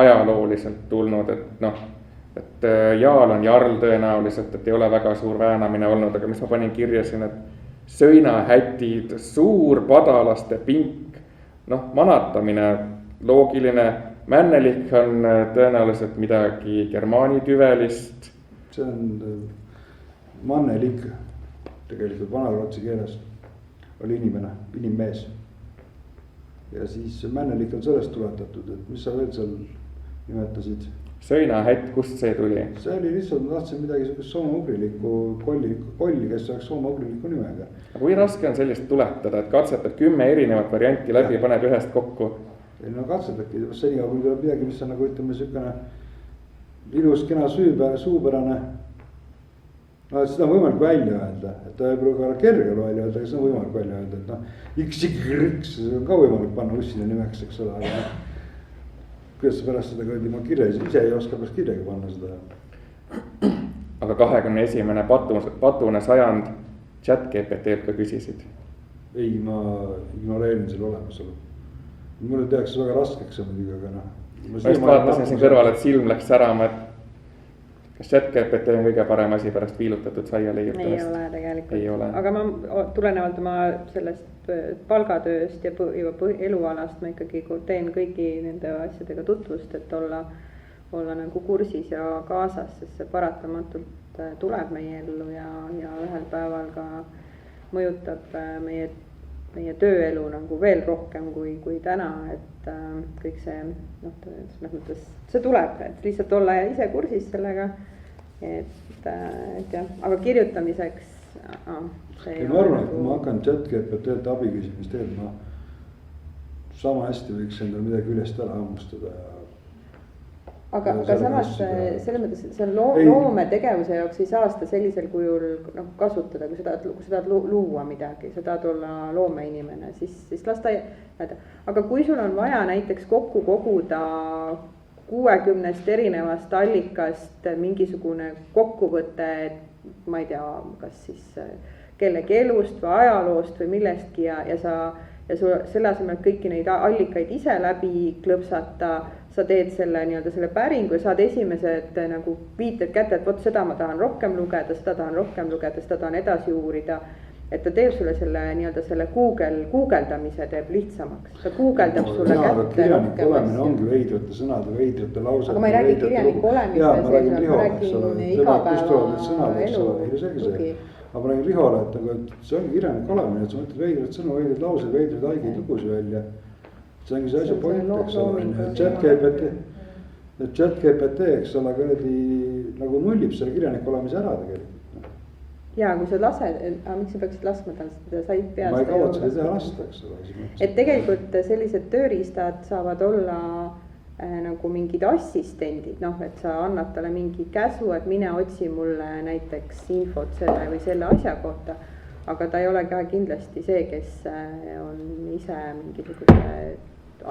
ajalooliselt tulnud, et noh, et jaal on jarl tõenäoliselt, et ei ole väga suur väänamine olnud, aga mis ma panin kirja siin, et söinahätid, suur padalaste pink, noh, manatamine, loogiline, männelik on tõenäoliselt midagi germaani tüvelist. see on mannelik, tegelikult vana-rootsi keeles oli inimene, inimmees. ja siis männelik on sellest tuletatud, et mis sa veel seal nimetasid? söinahätt, kust see tuli? see oli lihtsalt, ma tahtsin midagi sellist soome-ugrilikku kolli, kes oleks soome-ugriliku nimega. kui raske on sellist tuletada, et katsetad 10 erinevat varianti läbi ja paned ühest kokku? ei no katsetadki, senikaua kui tuleb midagi, mis on nagu ütleme siukene ilus, kena suupärane. no et seda on võimalik välja öelda, et ta ei pruugi olla kerge välja öelda, aga seda on võimalik välja öelda, et noh. X on ka võimalik panna ussina nimeks, eks ole, aga kuidas pärast seda kõrdi, ma kirja ise ei oska pärast kirjagi panna seda. aga 21. patune sajand chat-GPT-lt ka küsisid? ei, ma ignoreerin selle olemasolu. mulle tehakse väga raskeks see muidugi, aga noh. ma just vaatasin siin kõrval, et silm läks särama, et kas chat-GPT on kõige parem asi pärast viilutatud saia leiutamist? ei ole tegelikult, aga ma tulenevalt oma sellest palgatööst ja elualast ma ikkagi teen kõigi nende asjadega tutvust, et olla nagu kursis ja kaasas, sest see paratamatult tuleb meie ellu ja ühel päeval ka mõjutab meie tööelu nagu veel rohkem kui täna, et kõik see noh, selles mõttes see tuleb, et lihtsalt olla ise kursis sellega, et jah, aga kirjutamiseks ma arvan, et kui ma hakkan chat-GPT-lt abi küsimist teema, sama hästi võiks endale midagi ülest ära hammustada ja aga samas selles mõttes, see loometegevuse jaoks ei saa seda sellisel kujul noh, kasutada, kui sa tahad luua midagi, sa tahad olla loomeinimene, siis las ta jääda. aga kui sul on vaja näiteks kokku koguda 60 erinevast allikast mingisugune kokkuvõte, ma ei tea, kas siis kellegi elust või ajaloost või millestki ja selle asemel kõiki neid allikaid ise läbi klõpsata, sa teed selle nii-öelda selle päringu ja saad esimesed nagu viited kätte, et vot seda ma tahan rohkem lugeda, seda tahan rohkem lugeda, seda tahan edasi uurida. et ta teeb sulle selle nii-öelda selle guugeldamise teeb lihtsamaks, ta guugeldab sulle kätte. kirjanik olemine ongi veidrate sõnade, veidrate laused. aga ma ei räägi kirjanik olemisest, ma räägin igapäevaelu. aga ma räägin Rihole, et nagu, et see ongi kirjanik olemine, et sa mõtled veidrad sõnu, veidrad lauseid, veidrad haigeid lugusid välja. see ongi see asja point, eks ole, chat-GPT, eks ole, nagu nullib selle kirjaniku olemise ära tegelikult. ja kui sa lased, miks sa peaksid laskma tal seda, sa ei pea. ma ei kavatse seda teha lasta, eks ole. et tegelikult sellised tööriistad saavad olla nagu mingid assistendid, noh, et sa annad talle mingi käsu, et mine otsi mulle näiteks infot selle või selle asja kohta. aga ta ei ole ka kindlasti see, kes on ise mingisuguse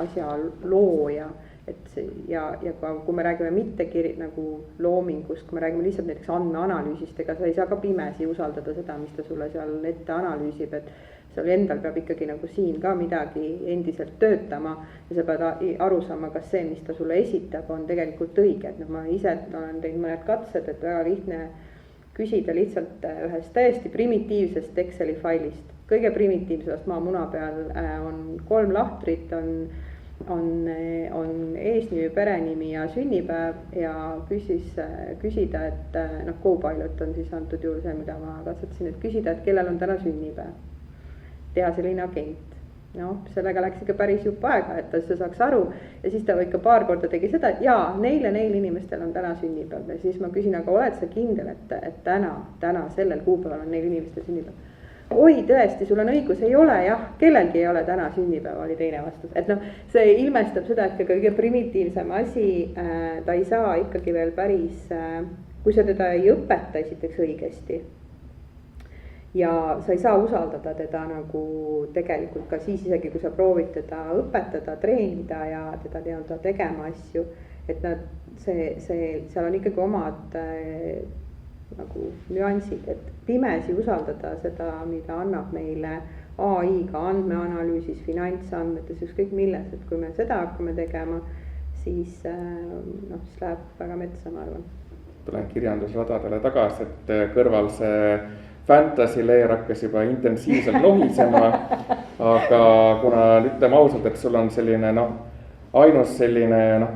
asja looja, et see ja ka kui me räägime mitte nagu loomingust, kui me räägime lihtsalt näiteks andmeanalüüsist, ega sa ei saa ka pimesi usaldada seda, mis ta sulle seal ette analüüsib, et sul endal peab ikkagi nagu siin ka midagi endiselt töötama ja sa pead aru saama, kas see, mis ta sulle esitab, on tegelikult õige, et noh, ma ise olen teinud mõned katsed, et väga lihtne küsida lihtsalt ühest täiesti primitiivsest Exceli failist. kõige primitiivsest maamuna peal on 3 lahtrit, on eesnimi, perenimi ja sünnipäev ja küsida, et noh, Copilot on siis antud juhul see, mida ma katsetasin, et küsida, et kellel on täna sünnipäev. teha selline agent. noh, sellega läks ikka päris jupp aega, et ta saaks aru ja siis ta ikka paar korda tegi seda, et jaa, neil inimestel on täna sünnipäev ja siis ma küsin, aga oled sa kindel, et täna sellel kuupäeval on neil inimestel sünnipäev? oi tõesti, sul on õigus, ei ole jah, kellelgi ei ole täna sünnipäeva, oli teine vastus, et noh, see ilmestab seda, et ka kõige primitiivsem asi, ta ei saa ikkagi veel päris, kui sa teda ei õpeta esiteks õigesti. Ja sa ei saa usaldada teda nagu tegelikult ka siis isegi, kui sa proovid teda õpetada, treenida ja teda nii-öelda tegema asju, et nad, seal on ikkagi omad nagu nüansid, et pimesi usaldada seda, mida annab meile AI-ga andmeanalüüsis, finantsandmetes, ükskõik milles, et kui me seda hakkame tegema, siis noh, siis läheb väga metsa, ma arvan. Tulen kirjandusradadele tagasi, et kõrval see fantasy leer hakkas juba intensiivselt lohisema, aga kuna ütleme ausalt, et sul on selline noh, ainus selline noh,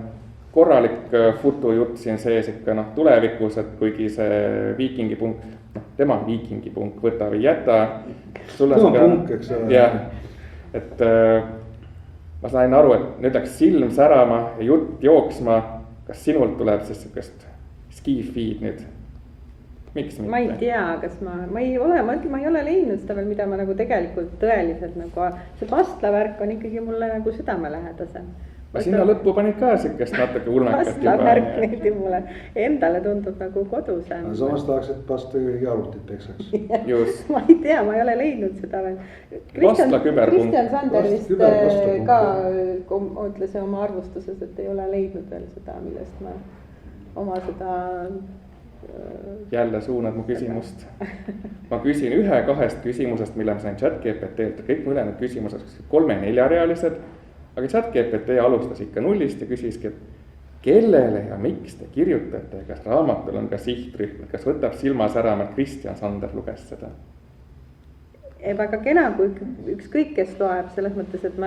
korralik futujutt siin sees ikka noh, tulevikus, et kuigi see viikingipunk, noh, tema viikingipunk võta või jäta. Tema punk, eks ole. jah, et ma sain aru, et nüüd läks silm särama ja jutt jooksma, kas sinult tuleb siis sükest ski-feed nüüd? Miks mitte? Ma ei tea, kas ma ei ole leidnud seda veel, mida ma nagu tegelikult tõeliselt nagu, see pastlavärk on ikkagi mulle nagu südamelähedasem. Ma sinna lõppu panid ka sükest natuke ulmekat juba. Pastlavärk meeldib mulle, endale tundub nagu kodusem. Samas tahaks, et pasta kõigi arvutit peksaks. Just. Ma ei tea, ma ei ole leidnud seda veel. Pastla küberpunkt. Kristjan Sander vist ka ütles oma arvustuses, et ei ole leidnud veel seda, millest ma oma seda... Jälle suunad mu küsimust. Ma küsin 1-2 küsimusest, mille ma sain ChatGPT-lt, kõik ülejäänud küsimused 3-4-realised, aga ChatGPT alustas ikka nullist ja küsiski, et kellele ja miks te kirjutate, kas raamatul on ka sihtrühm, kas võtab silma särama, et Kristjan Sander luges seda? Väga kena, kui ükskõik kes loeb, selles mõttes, et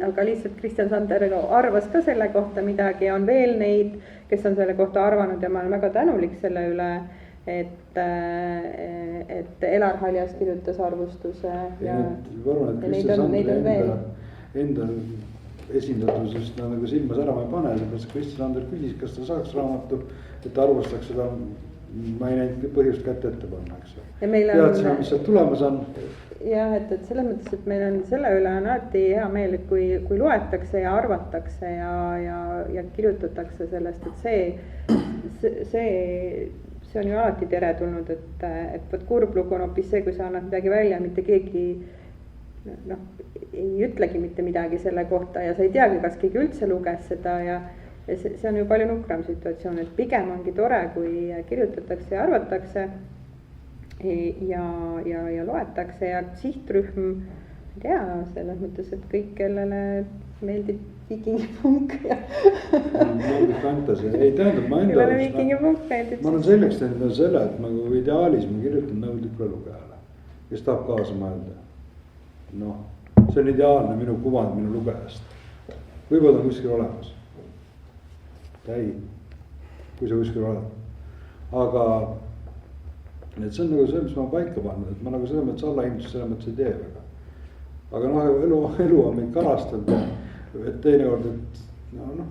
aga lihtsalt Kristjan Sander arvas ka selle kohta midagi ja on veel neid, kes on selle kohta arvanud ja ma olen väga tänulik selle üle, et Elar Haljas kirjutas arvustuse. Ma arvan, et Kristjan Sander enda esindatusest nagu silma särama ei pane, sellepärast Kristjan Sander küsis, kas ta saaks raamatu, et arvustaks seda. Ma ei näinud põhjust kätte ette panna, eks ju. Teadsime, mis sealt tulemas on. Jah, et selles mõttes, et meil on selle üle on alati hea meel, et kui loetakse ja arvatakse ja kirjutatakse sellest, et see on ju alati teretulnud, et võt kurblugu on hoopis see, kui sa annad midagi välja, mitte keegi noh, ei ütlegi mitte midagi selle kohta ja sa ei teagi, kas keegi üldse luges seda ja see on ju palju nukram situatsioon, et pigem ongi tore, kui kirjutatakse ja arvatakse ja loetakse ja sihtrühm, ei tea, selles mõttes, et kõik, kellele meeldib viikingipunk ja fantasia, ei tähendab, ma enda ma olen selleks teinud selle, et ma kui ideaalis ma kirjutan nõudlikule lugejale, kes tahab kaasa mõelda. Noh, see on ideaalne minu kuvand minu lugejast. Võib-olla on kuskil olemas. Ei, kui sa kuskil oled. Aga et see on nagu see, mis ma paika pannud, et ma nagu selles mõttes allahindlust selles mõttes ei tee väga. Aga noh, elu on meid karastanud, et teinekord, et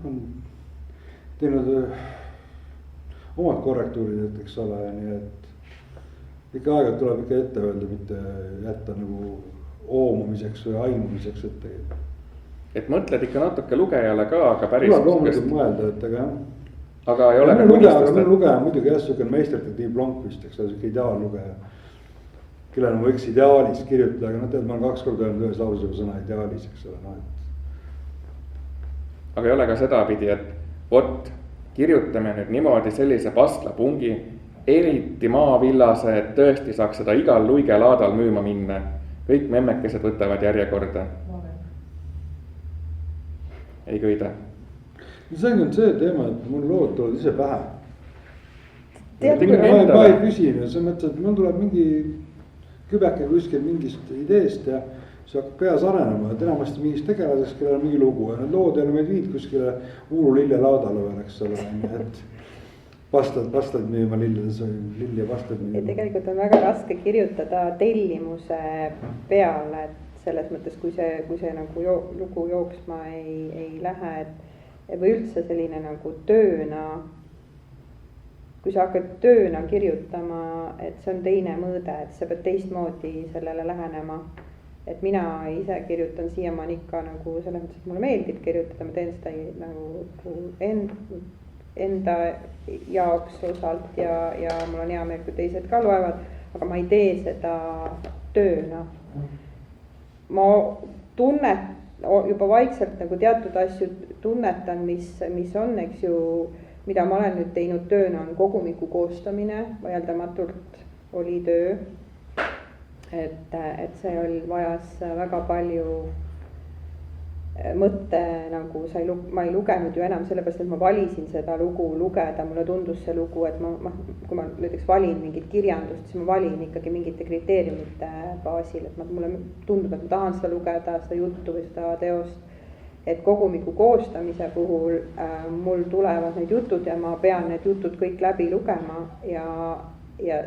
on teinud omad korrektuurid, eks ole, nii et ikka aega tuleb ikka ette öelda, mitte jätta nagu oomumiseks või aimumiseks ette. Et mõtled ikka natuke lugejale ka, aga päris... Tuleb loomulikult mõelda, et aga ei ole minu lugeja on muidugi jah, selline meistertatiiv Blomqvist, eks ole, ideaallugeja, kellel ma võiks ideaalis kirjutada, aga tead, ma olen 2 korda öelnud ühes lausega sõna ideaalis, eks ole, Aga ei ole ka seda pidi, et kirjutame nüüd niimoodi sellise pastlapungi, eriti maavillase, et tõesti saaks seda igal luigelaadal müüma minna. Kõik memmekesed võtavad järjekorda. Ei kõida. See on see teema, et mul lood tulevad ise pähe. Ma ei küsi, see mõttes, et mul tuleb mingi kübeke kuskil mingist ideest ja see hakkab peas arenema, et enamasti mingist tegelaseks, kellel on mingi lugu ja need lood jälle meid viid kuskile Uuru lillelaadale veel, eks ole, et pastad müüma lilledes või lill ja pastad müüma. Tegelikult on väga raske kirjutada tellimuse peale, et selles mõttes, kui see nagu lugu jooksma ei lähe, et või üldse selline nagu tööna kui sa hakkad tööna kirjutama, et see on teine mõõde, et sa pead teistmoodi sellele lähenema. Et mina ise kirjutan siiamaani ikka nagu selles mõttes, et mulle meeldib kirjutada, ma teen seda nagu enda jaoks osalt ja mul on hea meel, kui teised ka loevad, aga ma ei tee seda tööna. Ma juba vaikselt nagu teatud asju tunnetan, mis on, eks ju, mida ma olen nüüd teinud tööna, on kogumiku koostamine, vaieldamatult oli töö. Et see vajas väga palju mõtte, nagu ma ei lugenud ju enam sellepärast, et ma valisin seda lugu lugeda, mulle tundus see lugu, et kui ma näiteks valin mingit kirjandust, siis ma valin ikkagi mingite kriteeriumite baasil, et mulle tundub, et ma tahan seda lugeda, seda juttu või seda teost. Et kogumiku koostamise puhul mul tulevad need jutud ja ma pean need jutud kõik läbi lugema ja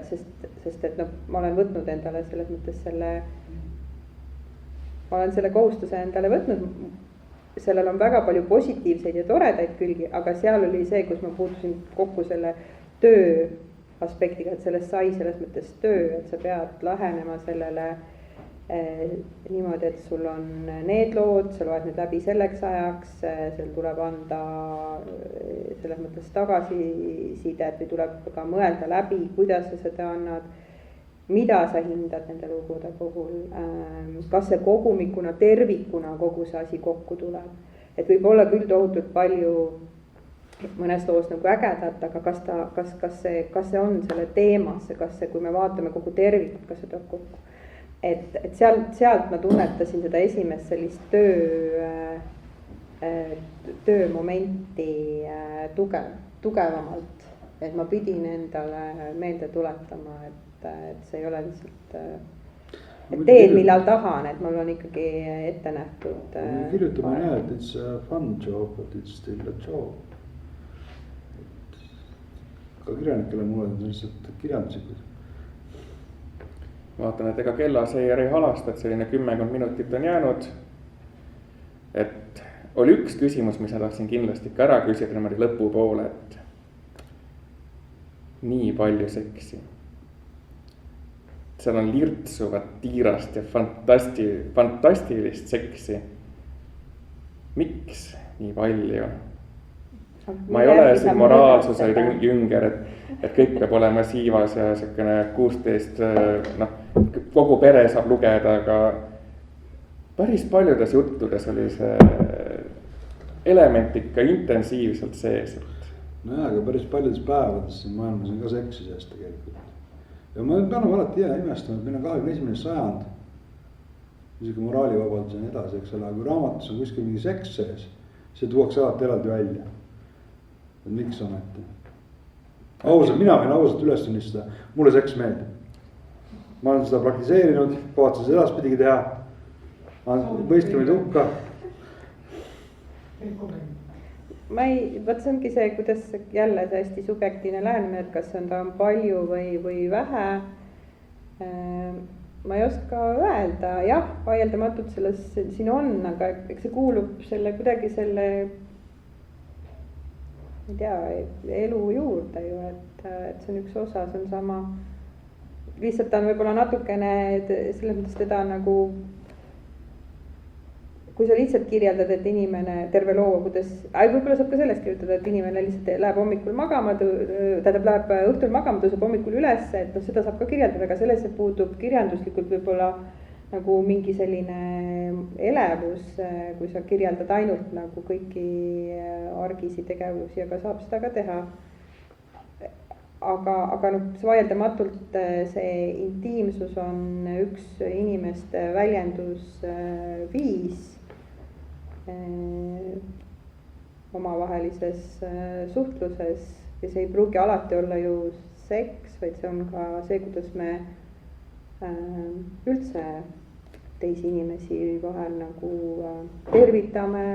sest et ma olen võtnud endale selles mõttes ma olen selle kohustuse endale võtnud, sellel on väga palju positiivseid ja toredaid külgi, aga seal oli see, kus ma puutusin kokku selle töö aspektiga, et sellest sai selles mõttes töö, et sa pead lähenema sellele niimoodi, et sul on need lood, sa loed need läbi selleks ajaks, seal tuleb anda selles mõttes tagasisidet või tuleb ka mõelda läbi, kuidas sa seda annad, mida sa hindad nende lugude puhul, kas see kogumikuna, tervikuna kogu see asi kokku tuleb. Et võib olla küll tohutult palju mõnes loos nagu ägedat, aga kas see on selle teemasse, kas see, kui me vaatame kogu tervikut, kas see tuleb kokku. Et sealt ma tunnetasin seda esimest sellist töömomenti tugevamalt, et ma pidin endale meelde tuletama, et see ei ole lihtsalt teed, millal tahan, et mul on ikkagi ette nähtud. Kirjutama näe, et it's a fun job, but it's still a job. Ka kirjanikele mulle on lihtsalt kirjanduslikud. Vaatan, et ega kellaseer ei halasta, et selline 10 minutit on jäänud. Et oli üks küsimus, mis ma tahtsin kindlasti ka ära küsida niimoodi lõpupoole, et nii palju seksi. Seal on lirtsuvat, tiirast ja fantastilist seksi. Miks nii palju? Ma ei ole siin moraalsuse jünger, et kõik peab olema siivas ja selline 16, kogu pere saab lugeda, aga päris paljudes juttudes oli see element ikka intensiivselt sees. Nojah, aga päris paljudes päevades siin maailmas on ka seksi sees tegelikult. Ja ma pean alati imestama, et meil on 21. sajand, isegi moraalivabadus ja nii edasi, eks ole, aga kui raamatus on kuskil mingi seks sees, see tuuakse alati eraldi välja. Et miks on, et mina võin ausalt üles tunnistada, mulle seks meeldib. Ma olen seda praktiseerinud, kavatsen seda edaspidigi teha. Mõistame tuhka. Võt see ongi see, kuidas jälle see hästi subjektiivne lähenemine, et kas ta on palju või vähe. Ma ei oska öelda, jah, vaieldamatult selles siin on, aga eks see kuulub kuidagi selle ma ei tea, elu juurde ju, et see on üks osa, see on sama, lihtsalt ta on võib-olla natukene selles mõttes teda nagu, kui sa lihtsalt kirjeldad, et inimene terve loo, kuidas, võib-olla saab ka sellest kirjutada, et inimene lihtsalt läheb hommikul magama, läheb õhtul magama, tõuseb hommikul üles, et seda saab ka kirjeldada, aga sellesse puudub kirjanduslikult võib-olla nagu mingi selline elevus, kui sa kirjeldad ainult nagu kõiki argisi tegevusi, aga saab seda ka teha. Aga see vaieldamatult see intiimsus on üks inimeste väljendusviis omavahelises suhtluses ja see ei pruugi alati olla ju seks, vaid see on ka see, kuidas me üldse teisi inimesi vahel nagu tervitame,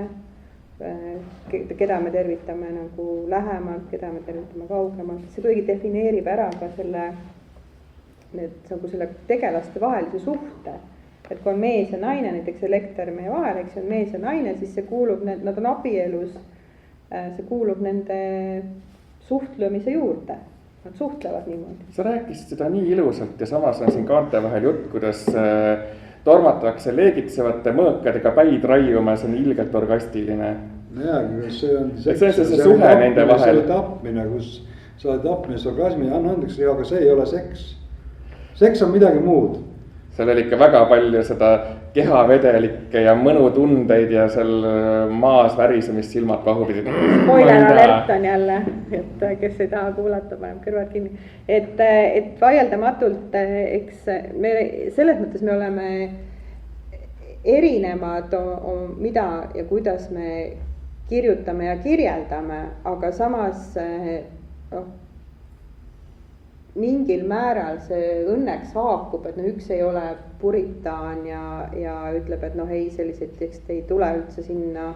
keda me tervitame nagu lähemalt, keda me tervitame kaugemalt, see kuidagi defineerib ära ka selle tegelaste vahelise suhte. Et kui on mees ja naine, näiteks Elekter meie vahel, eks see on mees ja naine, siis see kuulub, nad on abielus, see kuulub nende suhtlemise juurde. nad suhtlevad niimoodi. sa rääkisid seda nii ilusalt ja samas on siin kaante vahel jutt, kuidas tormatakse leegitsevate mõõkadega päid raiuma, see on ilgelt orgastiline. jaa, see on see suhe nende vahel. see oli tapmine, kus sa oled tapmine, orgasmi, anna andeks, aga see ei ole seks. Seks on midagi muud. seal oli ikka väga palju seda kehavedelikke ja mõnutundeid ja seal maas värisemist, silmad pahupidi. Spoiler alert on jälle, et kes ei taha kuulata, paneb kõrvad kinni. Et vaieldamatult, eks me selles mõttes me oleme erinevad, mida ja kuidas me kirjutame ja kirjeldame, aga samas mingil määral see õnneks haakub, et üks ei ole puritaan ja ütleb, et ei, selliseid tekste ei tule üldse sinna,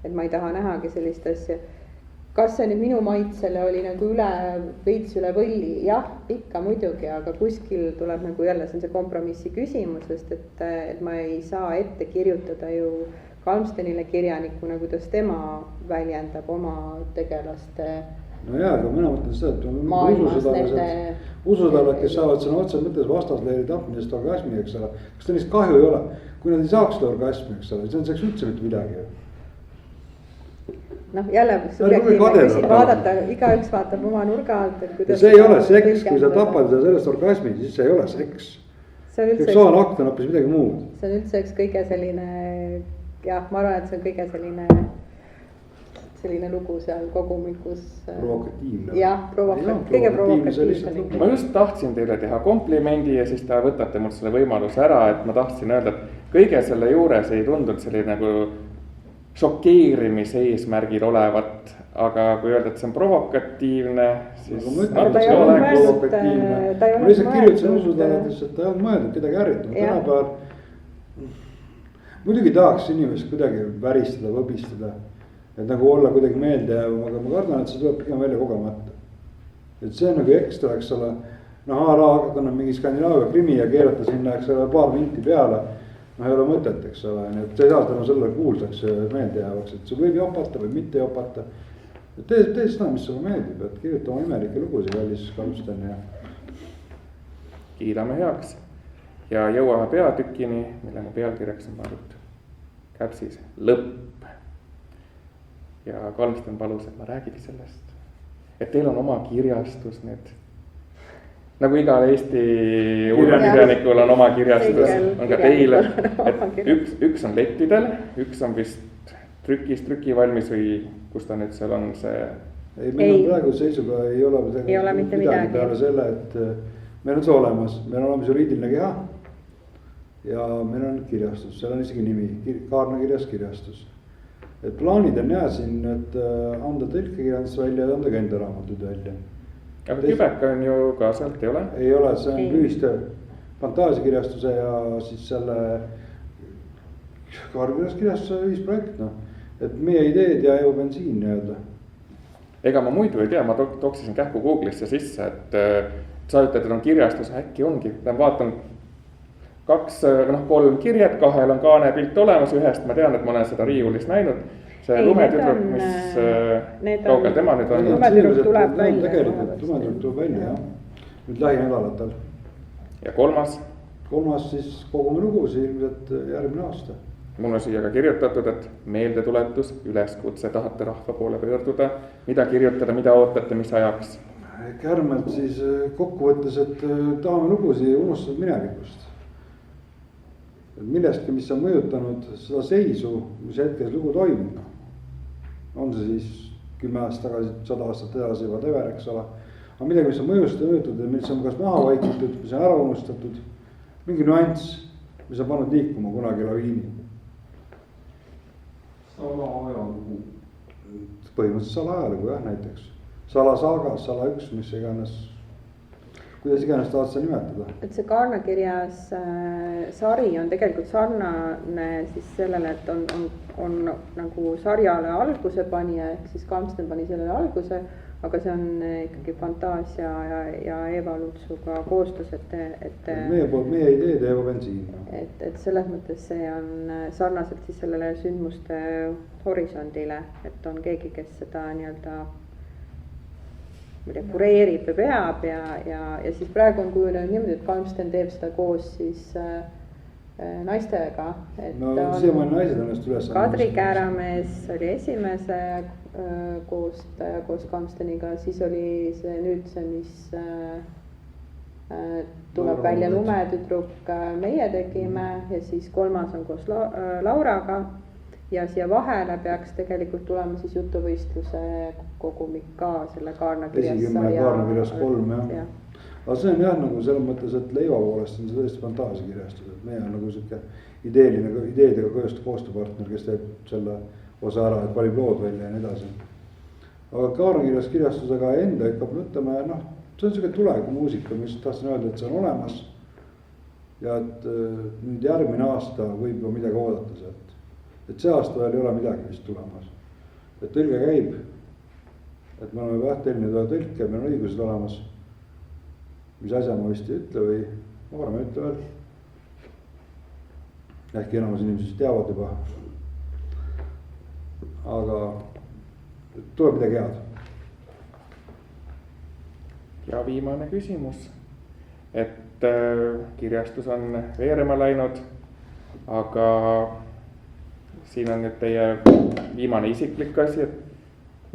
et ma ei taha nähagi sellist asja. Kas see nüüd minu maitsele oli nagu veits üle võlli? Jah, ikka muidugi, aga kuskil tuleb nagu jälle, see on see kompromissi küsimus, sest et ma ei saa ette kirjutada ju Kalmstenile kirjanikuna, kuidas tema väljendab oma tegelaste no jaa, aga mina mõtlen seda, et ususadalad, kes saavad sõna otsa mõttes vastasleeri tapmisest orgasmi, eks ole. Kas ta neist kahju ei ole? Kui nad ei saaks seda orgasmi, eks ole, siis nad saaks üldse mitte midagi. Jälle subjektiivne vaadata, igaüks vaatab oma nurga alt. See ei ole seks, kui sa tapad sellest orgasmi, siis see ei ole seks. Seksuaalakt on hoopis midagi muud. See on üldse üks kõige selline, jah, ma arvan, et see on kõige selline lugu seal kogumikus. Provokatiivne. Jah, kõige provokatiivne. Ma just tahtsin teile teha komplimendi ja siis te võtate mult selle võimaluse ära, et ma tahtsin öelda, et kõige selle juures ei tundunud selline nagu šokeerimise eesmärgil olevat, aga kui öelda, et see on provokatiivne, siis ma lihtsalt kirjutasin usudaladesse, et ta ei olnud mõeldud kedagi ärritama. Tänapäeval muidugi tahaks inimest kuidagi väristada, võbistada, et nagu olla kuidagi meeldejääv, aga ma kardan, et see tuleb pigem välja kogemata. Et see on nagu ekstra, eks ole, hakata mingi Skandinaavia krimi ja keerata sinna, eks ole, paar minti peale. Ei ole mõtet, eks ole, et sa ei saa tänu sellele kuulsaks meeldejäävaks, et sul võib jopata või mitte jopata. Tee seda, mis sulle meeldib, et kirjuta oma imelikke lugusid, kallis Kalmsten ja kiidame heaks ja jõuame peatükini, mille mu pealkirjaks on pandud käpsis lõpp. Ja Kalmsten palus, et ma räägin sellest, et teil on oma kirjastus nüüd. Nagu igal Eesti urmakirjanikul on oma kirjastus, on ka teil, et üks on lettidel, üks on vist trükivalmis või kus ta nüüd seal on see. Ei, meil on praegu seisuga ei ole mitte midagi peale selle, et meil on see olemas, meil on olemas juriidiline keha ja meil on kirjastus, seal on isegi nimi, Kaarna kirjas kirjastus. Et plaanid on siin, et anda tõlkekirjandust välja ja anda ka enda raamatud välja. Aga Kübeka on ju ka sealt, ei ole? Ei ole, see on ühistöö fantaasiakirjastuse ja siis selle kaarkirjaskirjastuse ühisprojekt, et meie ideed ja evobensiin nii-öelda. Ega ma muidu ei tea, ma toksisin kähku Google'isse sisse, et sa ütled, et on kirjastus, äkki ongi, vaatan 3 kirjad, 2 on kaanepilt olemas, ühest ma tean, et ma olen seda riiulis näinud. See lumetüdruk, mis kaugel tema nüüd on. Lumetüdruk tuleb välja. Tegelikult lumetüdruk tuleb välja, jah. Nüüd lähinädalatel. Ja kolmas? Kolmas siis kogume lugusi ilmselt järgmine aasta. Mul on siia ka kirjutatud, et meeldetuletus, üleskutse, tahate rahva poole pöörduda, mida kirjutada, mida ootate, mis ajaks? Kärmelt siis kokkuvõttes, et tahame lugusi unustatud minevikust. Millestki, mis on mõjutanud seda seisu, mis hetkes lugu toimub. On see siis 10 aastat tagasi, 100 aastat edasi, whatever, eks ole. Aga midagi, mis on mõjutatud ja mis on kas maha vaikitud, mis on ära unustatud. Mingi nüanss, mis on pannud liikuma kunagi laviini. Salaajalugu. Põhimõtteliselt salaajalugu, jah, näiteks. Salasaaga, Sala1, mis iganes. Kuidas iganes tahad seda nimetada? Et see Kaarna kirjas sari on tegelikult sarnane siis sellele, et on nagu sarjale alguse panija, ehk siis Kalmsten pani sellele alguse, aga see on ikkagi fantaasia ja Eeva Lutsuga koostöös, et meie ideed ja evobensiin. Et selles mõttes see on sarnaselt siis sellele sündmuste horisondile, et on keegi, kes seda nii-öelda kureerib ja peab ja siis praegu on kujunenud niimoodi, et Kalmsten teeb seda koos siis naistega. No siiamaani naised ennast üles. Kadri Kääramees oli esimese koostaja koos Kalmsteniga, siis oli see nüüd see, mis tuleb välja Lumetüdruk, meie tegime ja siis kolmas on koos Lauraga. Ja siia vahele peaks tegelikult tulema siis jutuvõistluse kogumik ka selle Kaarna kirjas. Esikümme Kaarna kirjas 3 jah. Aga see on jah nagu selles mõttes, et leiva poolest on see tõesti fantaasiakirjastus, et meie on nagu siuke ideedega koostööpartner, kes teeb selle osa ära, et valib lood välja ja nii edasi. Aga Kaarna kirjas kirjastusega enda ikka mõtleme, see on siuke tulevikumuusika, mis tahtsin öelda, et see on olemas. Ja et nüüd järgmine aasta võib juba midagi oodata sealt. Et see aasta veel ei ole midagi vist tulemas. Et tõlge käib, et me oleme vähtelnud tõlke, meil on õigused olemas. Mis asja ma vist ei ütle või ma varem ei ütle veel. Ähki enamus inimesed teavad juba. Aga tuleb midagi head. Ja viimane küsimus, et kirjastus on veerema läinud, aga siin on nüüd teie viimane isiklik asi, et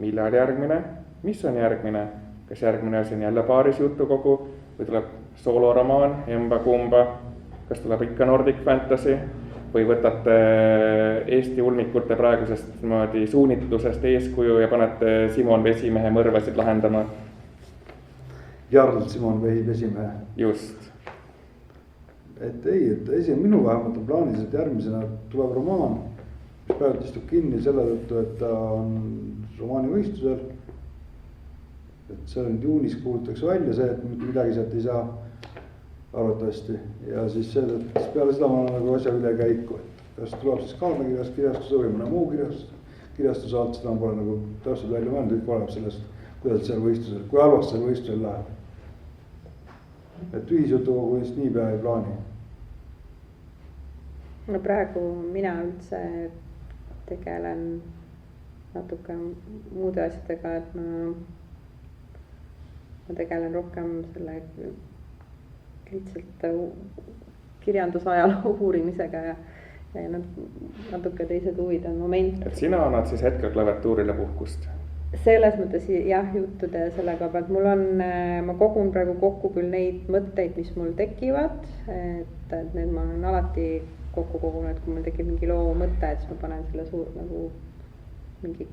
millal järgmine, mis on järgmine, kas järgmine asi on jälle paaris jutukogu või tuleb sooloromaan, emba-kumba, kas tuleb ikka Nordic Fantasy või võtate Eesti ulmikute praegusest suunitlusest eeskuju ja panete Simon Vesimehe mõrvasid lahendama? Jarl Simon Vesimehe. Just. Et ei, et minu vähemalt on plaanis, et järgmisena tuleb romaan. Praegu istub kinni selle tõttu, et ta on romaani võistlusel. Et see on juunis kuulutakse välja see, et midagi sealt ei saa arvatavasti. Ja siis peale seda ma olen nagu asja üle käiku, et kas tuleb siis Kaarna kirjastuse või mõne muu kirjastuse alt, seda pole nagu täpselt välja mõelnud, kõik oleneb sellest, kuidas seal võistlusel, kui halvast seal võistlusel läheb. Et ühisjutukogu vist niipea ei plaani. No praegu mina üldse tegelen natuke muude asjadega, et ma tegelen rohkem selle lihtsalt kirjandusajaloo uurimisega ja natuke teised huvid on moment. Et sina annad siis hetkel klaviatuurile puhkust? Selles mõttes jah, juttude sellega pealt. Ma kogun praegu kokku küll neid mõtteid, mis mul tekivad, et need ma olen alati kokku kogunud, et kui mul tekib mingi loo mõte, et siis ma panen selle suur nagu mingi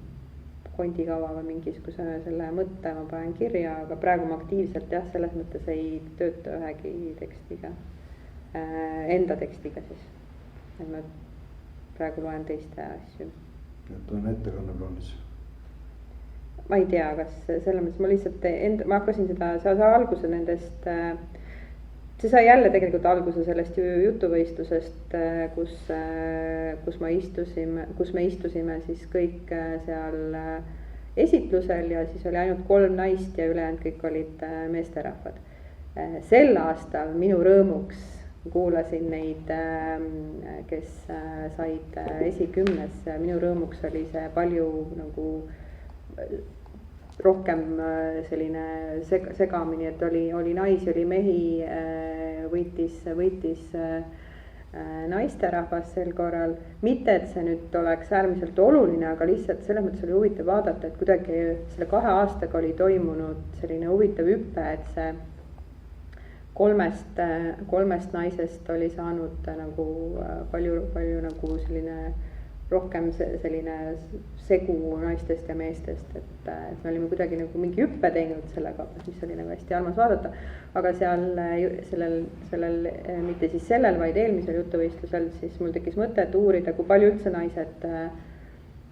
kondikava või mingisuguse selle mõtte ma panen kirja, aga praegu ma aktiivselt jah, selles mõttes ei tööta ühegi tekstiga, enda tekstiga siis. Et ma praegu loen teiste asju. Et on ettekanne plaanis? Ma ei tea, kas selles mõttes ma lihtsalt ma hakkasin seda alguse nendest see sai jälle tegelikult alguse sellest jutuvõistlusest, kus me istusime siis kõik seal esitlusel ja siis oli ainult 3 naist ja ülejäänud kõik olid meesterahvad. Sel aastal minu rõõmuks kuulasin neid, kes said esikümnes, minu rõõmuks oli see palju nagu rohkem selline segamini, et oli naisi, oli mehi, võitis naisterahvas sel korral. Mitte, et see nüüd oleks äärmiselt oluline, aga lihtsalt selles mõttes oli huvitav vaadata, et kuidagi selle 2 aastaga oli toimunud selline huvitav hüpe, et see kolmest naisest oli saanud nagu palju nagu selline rohkem selline segu naistest ja meestest, et me olime kuidagi nagu mingi hüppe teinud sellega, mis oli nagu hästi armas vaadata, aga sellel, mitte siis sellel, vaid eelmisel jutuvõistlusel, siis mul tekkis mõte, et uurida, kui palju üldse naised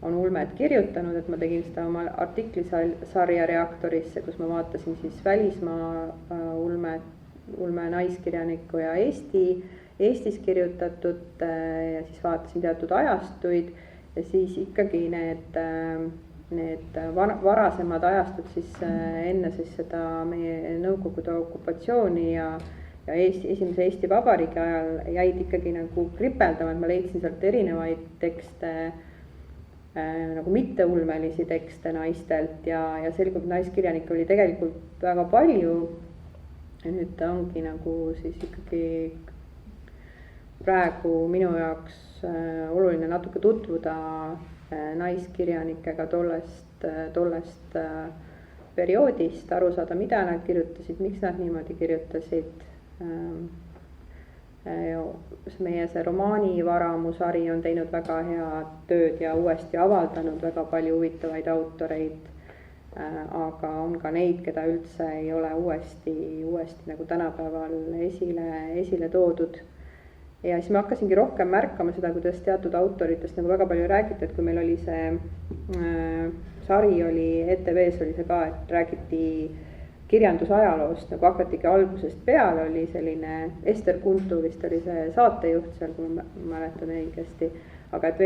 on ulmet kirjutanud, et ma tegin seda oma artiklisarja Reaktorisse, kus ma vaatasin siis välismaa ulme naiskirjanikku ja Eestis kirjutatud ja siis vaatasin teatud ajastuid ja siis ikkagi need varasemad ajastud siis enne siis seda meie Nõukogude okupatsiooni ja esimese Eesti Vabariigi ajal jäid ikkagi nagu kripeldama, et ma leidsin sealt erinevaid tekste nagu mitteulmelisi tekste naistelt ja selgub, naiskirjanikke oli tegelikult väga palju. Ja nüüd ta ongi nagu siis ikkagi praegu minu jaoks oluline natuke tutvuda naiskirjanikega tollest perioodist, aru saada, mida nad kirjutasid, miks nad niimoodi kirjutasid. Meie see romaani Varamusari on teinud väga head tööd ja uuesti avaldanud väga palju huvitavaid autoreid. Aga on ka neid, keda üldse ei ole uuesti nagu tänapäeval esile toodud. Ja siis ma hakkasingi rohkem märkama seda, kuidas teatud autoritest nagu väga palju räägiti, et kui meil oli see sari oli, ETV-s oli see ka, et räägiti kirjandusajaloost, nagu hakatigi algusest peale, oli selline Ester Kuntu vist oli see saatejuht seal, kui ma mäletan õigesti, aga et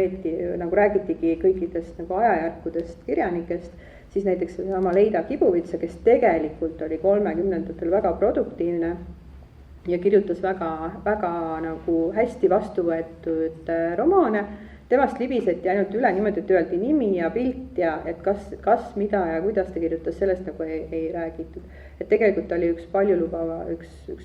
nagu räägitigi kõikidest nagu ajajärkudest kirjanikest, siis näiteks sama Leida Kibuvitsa, kes tegelikult oli 30-ndatel väga produktiivne ja kirjutas väga nagu hästi vastu võetud romaane. Temast libiseti ainult üle niimoodi, et öeldi nimi ja pilt ja et kas, mida ja kuidas ta kirjutas, sellest nagu ei räägitud. Et tegelikult oli üks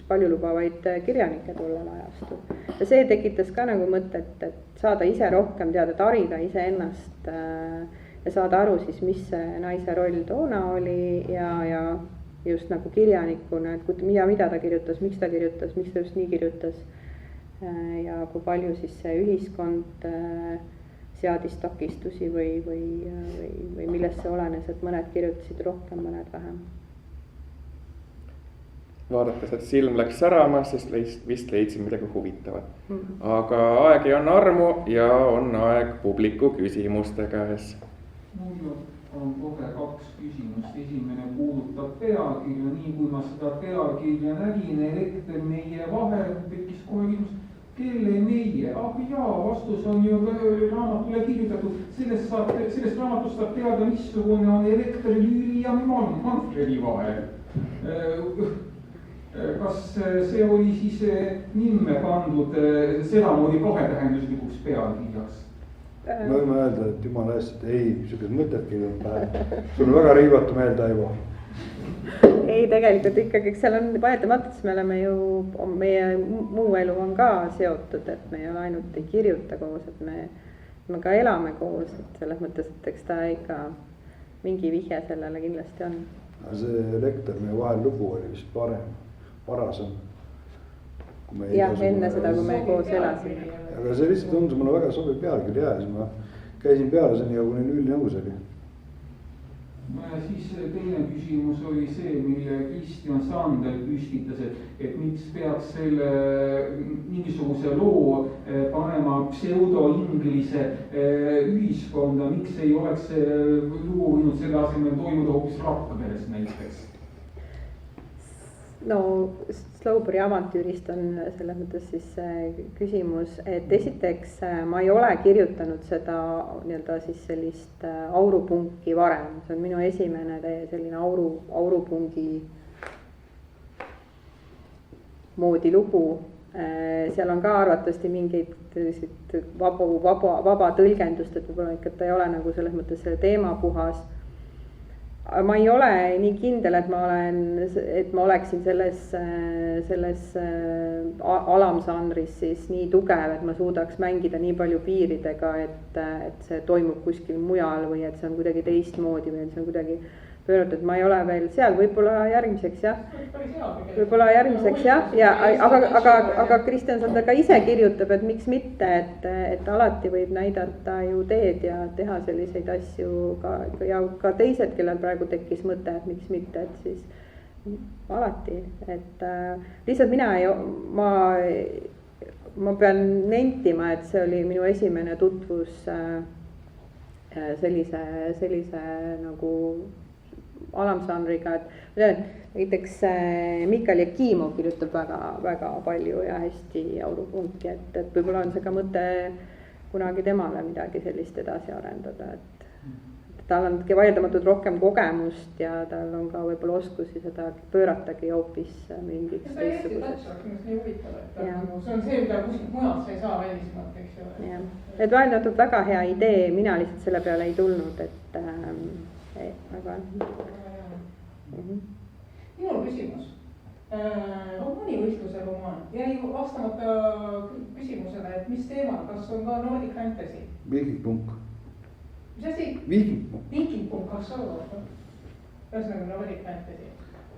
paljulubavaid kirjanikke tollel ajastul. Ja see tekitas ka nagu mõtet, et saada ise rohkem teada, tarida iseennast ja saada aru siis, mis see naise roll toona oli ja just nagu kirjanikuna, et mida ta kirjutas, miks ta just nii kirjutas. Ja kui palju siis see ühiskond seadis takistusi või millest see olenes, et mõned kirjutasid rohkem, mõned vähem. Vaadates, et silm läks särama, siis vist leidsin midagi huvitavat. Aga aeg on armu ja on aeg publiku küsimuste käes. Mul on kohe 2 küsimust. Esimene puudutab pealkirja. Nii kui ma seda pealkirja nägin, elekter meie vahel, tekkis kohe küsimus, kelle meie? Vastus on ju raamatule kirjutatud. Sellest raamatust saab teada, missugune on elekter Jüri ja Manfredi vahel. Kas see oli siis nimme pandud sedamoodi kahetähenduslikuks pealkirjaks? Me võime öelda, et jumala eest, et ei, niisugused mõtedki on pähe. Sul on väga riivatu meel, Taivo. Ei, tegelikult ikkagi seal on vajatamatult, sest me oleme ju, meie muu elu on ka seotud, et me ei ole ainult ei kirjuta koos, et me ka elame koos, et selles mõttes, et eks ta ikka mingi vihje sellele kindlasti on. See elekter meie vahel lugu oli vist varasem. Jah, enne seda, kui me koos elasime. Aga see lihtsalt tundus mulle väga sobiv pealkiri ja siis ma käisin peale seni, kuni Lülli nõus oli. Siis teine küsimus oli see, mille Kristjan Sandel püstitas, et miks peaks selle mingisuguse loo panema pseudo-inglise ühiskonda, miks ei oleks see lugu võinud selle asemel toimuda hoopis Rakveres näiteks? No Slowburi avantüürist on selles mõttes siis küsimus, et esiteks ma ei ole kirjutanud seda nii-öelda siis sellist aurupunki varem. See on minu esimene selline aurupungi moodi lugu. Seal on ka arvatavasti mingeid vaba tõlgendust, et võib-olla ikka ta ei ole nagu selles mõttes selle teema puhas. Ma ei ole nii kindel, et ma oleksin selles alamžanris siis nii tugev, et ma suudaks mängida nii palju piiridega, et see toimub kuskil mujal või et see on kuidagi teistmoodi või et see on kuidagi pööratud, ma ei ole veel seal, võib-olla järgmiseks jah, aga Kristjan Sander ka ise kirjutab, et miks mitte, et alati võib näidata ju teed ja teha selliseid asju ja ka teised, kellel praegu tekkis mõte, et miks mitte, et siis alati, et lihtsalt ma pean nentima, et see oli minu esimene tutvus sellise nagu alamžanriga, et näiteks Mikael Jakimov kirjutab väga palju ja hästi aurupunki, et võib-olla on see ka mõte kunagi temale midagi sellist edasi arendada, et tal on vaieldamatult rohkem kogemust ja tal on ka võib-olla oskusi seda pööratagi hoopis mingiks teistsuguseks. nii huvitav, et nagu see on see, mida kuskilt mujalt sa ei saa välismaalt, eks ju. jah, et vaieldamatult väga hea idee, mina lihtsalt selle peale ei tulnud, et väga. minul küsimus. romaanivõistluse romaan jäi vastamata küsimusele, et mis teema, kas on ka Nordic Fantasy? Viikingpunk. mis asi? Viikingpunk. Viikingpunk, kas olla? ühesõnaga Nordic Fantasy.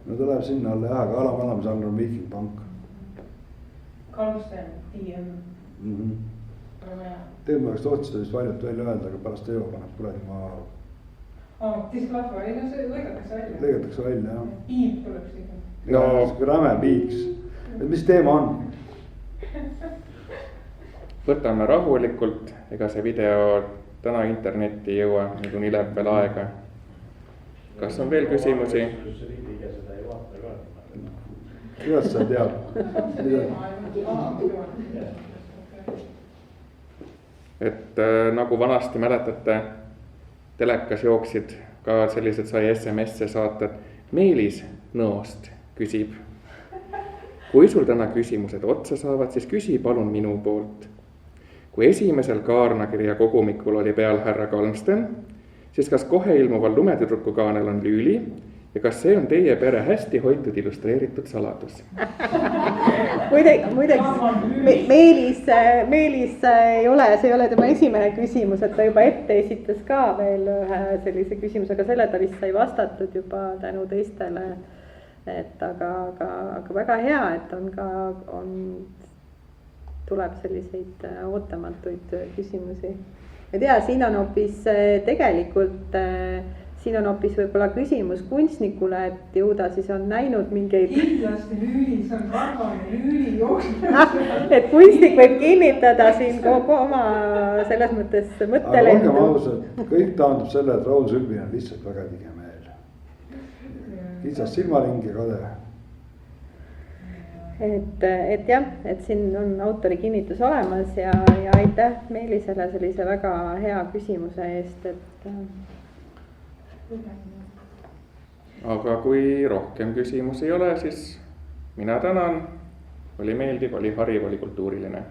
no ta läheb sinna alla jah, aga alamise all on Viikingpunk. Karlsten, DM. Teeme oleks otsida vist valjult välja öelda, aga pärast Eevo paneb kuradi maa. Disklahva, ei no see lõigatakse välja. Lõigatakse välja, jah. Piip tuleks ikka. No räme piiks. Et mis teema on? Võtame rahulikult, ega see video täna internetti ei jõua, niikuinii läheb veel aega. Kas on veel küsimusi? Kuidas sa tead? Et nagu vanasti mäletate, telekas jooksid ka sellised sai SMS-e saata, et Meelis Nõost küsib. Kui sul täna küsimused otsa saavad, siis küsi palun minu poolt. Kui esimesel kaarnakirja kogumikul oli peal härra Kalmsten, siis kas kohe ilmuval lumetüdrukukaanel on lüüli ja kas see on teie pere hästi hoitud illustreeritud saladus? Muideks Meelis ei ole, see ei ole tema esimene küsimus, et ta juba ette esitas ka veel ühe sellise küsimuse, aga selle ta vist sai vastatud juba tänu teistele. Et aga väga hea, et tuleb selliseid ootamatuid küsimusi. Ma tea, siin on hoopis tegelikult, siin on hoopis võib-olla küsimus kunstnikule, et ju ta siis on näinud mingeid. Kindlasti lüüli, see on karvane lüüli jooksnud. Et kunstnik võib kinnitada siin kogu oma selles mõttes mõttele. Aga olgem ausad, kõik taandub selle, et Raul Sülbin on lihtsalt väga tige meel. Kitsas silmaringi kade. Et jah, et siin on autori kinnitus olemas ja aitäh Meelisele sellise väga hea küsimuse eest, et. Aga kui rohkem küsimusi ei ole, siis mina tänan. Oli meeldiv, oli hariv, oli kultuuriline.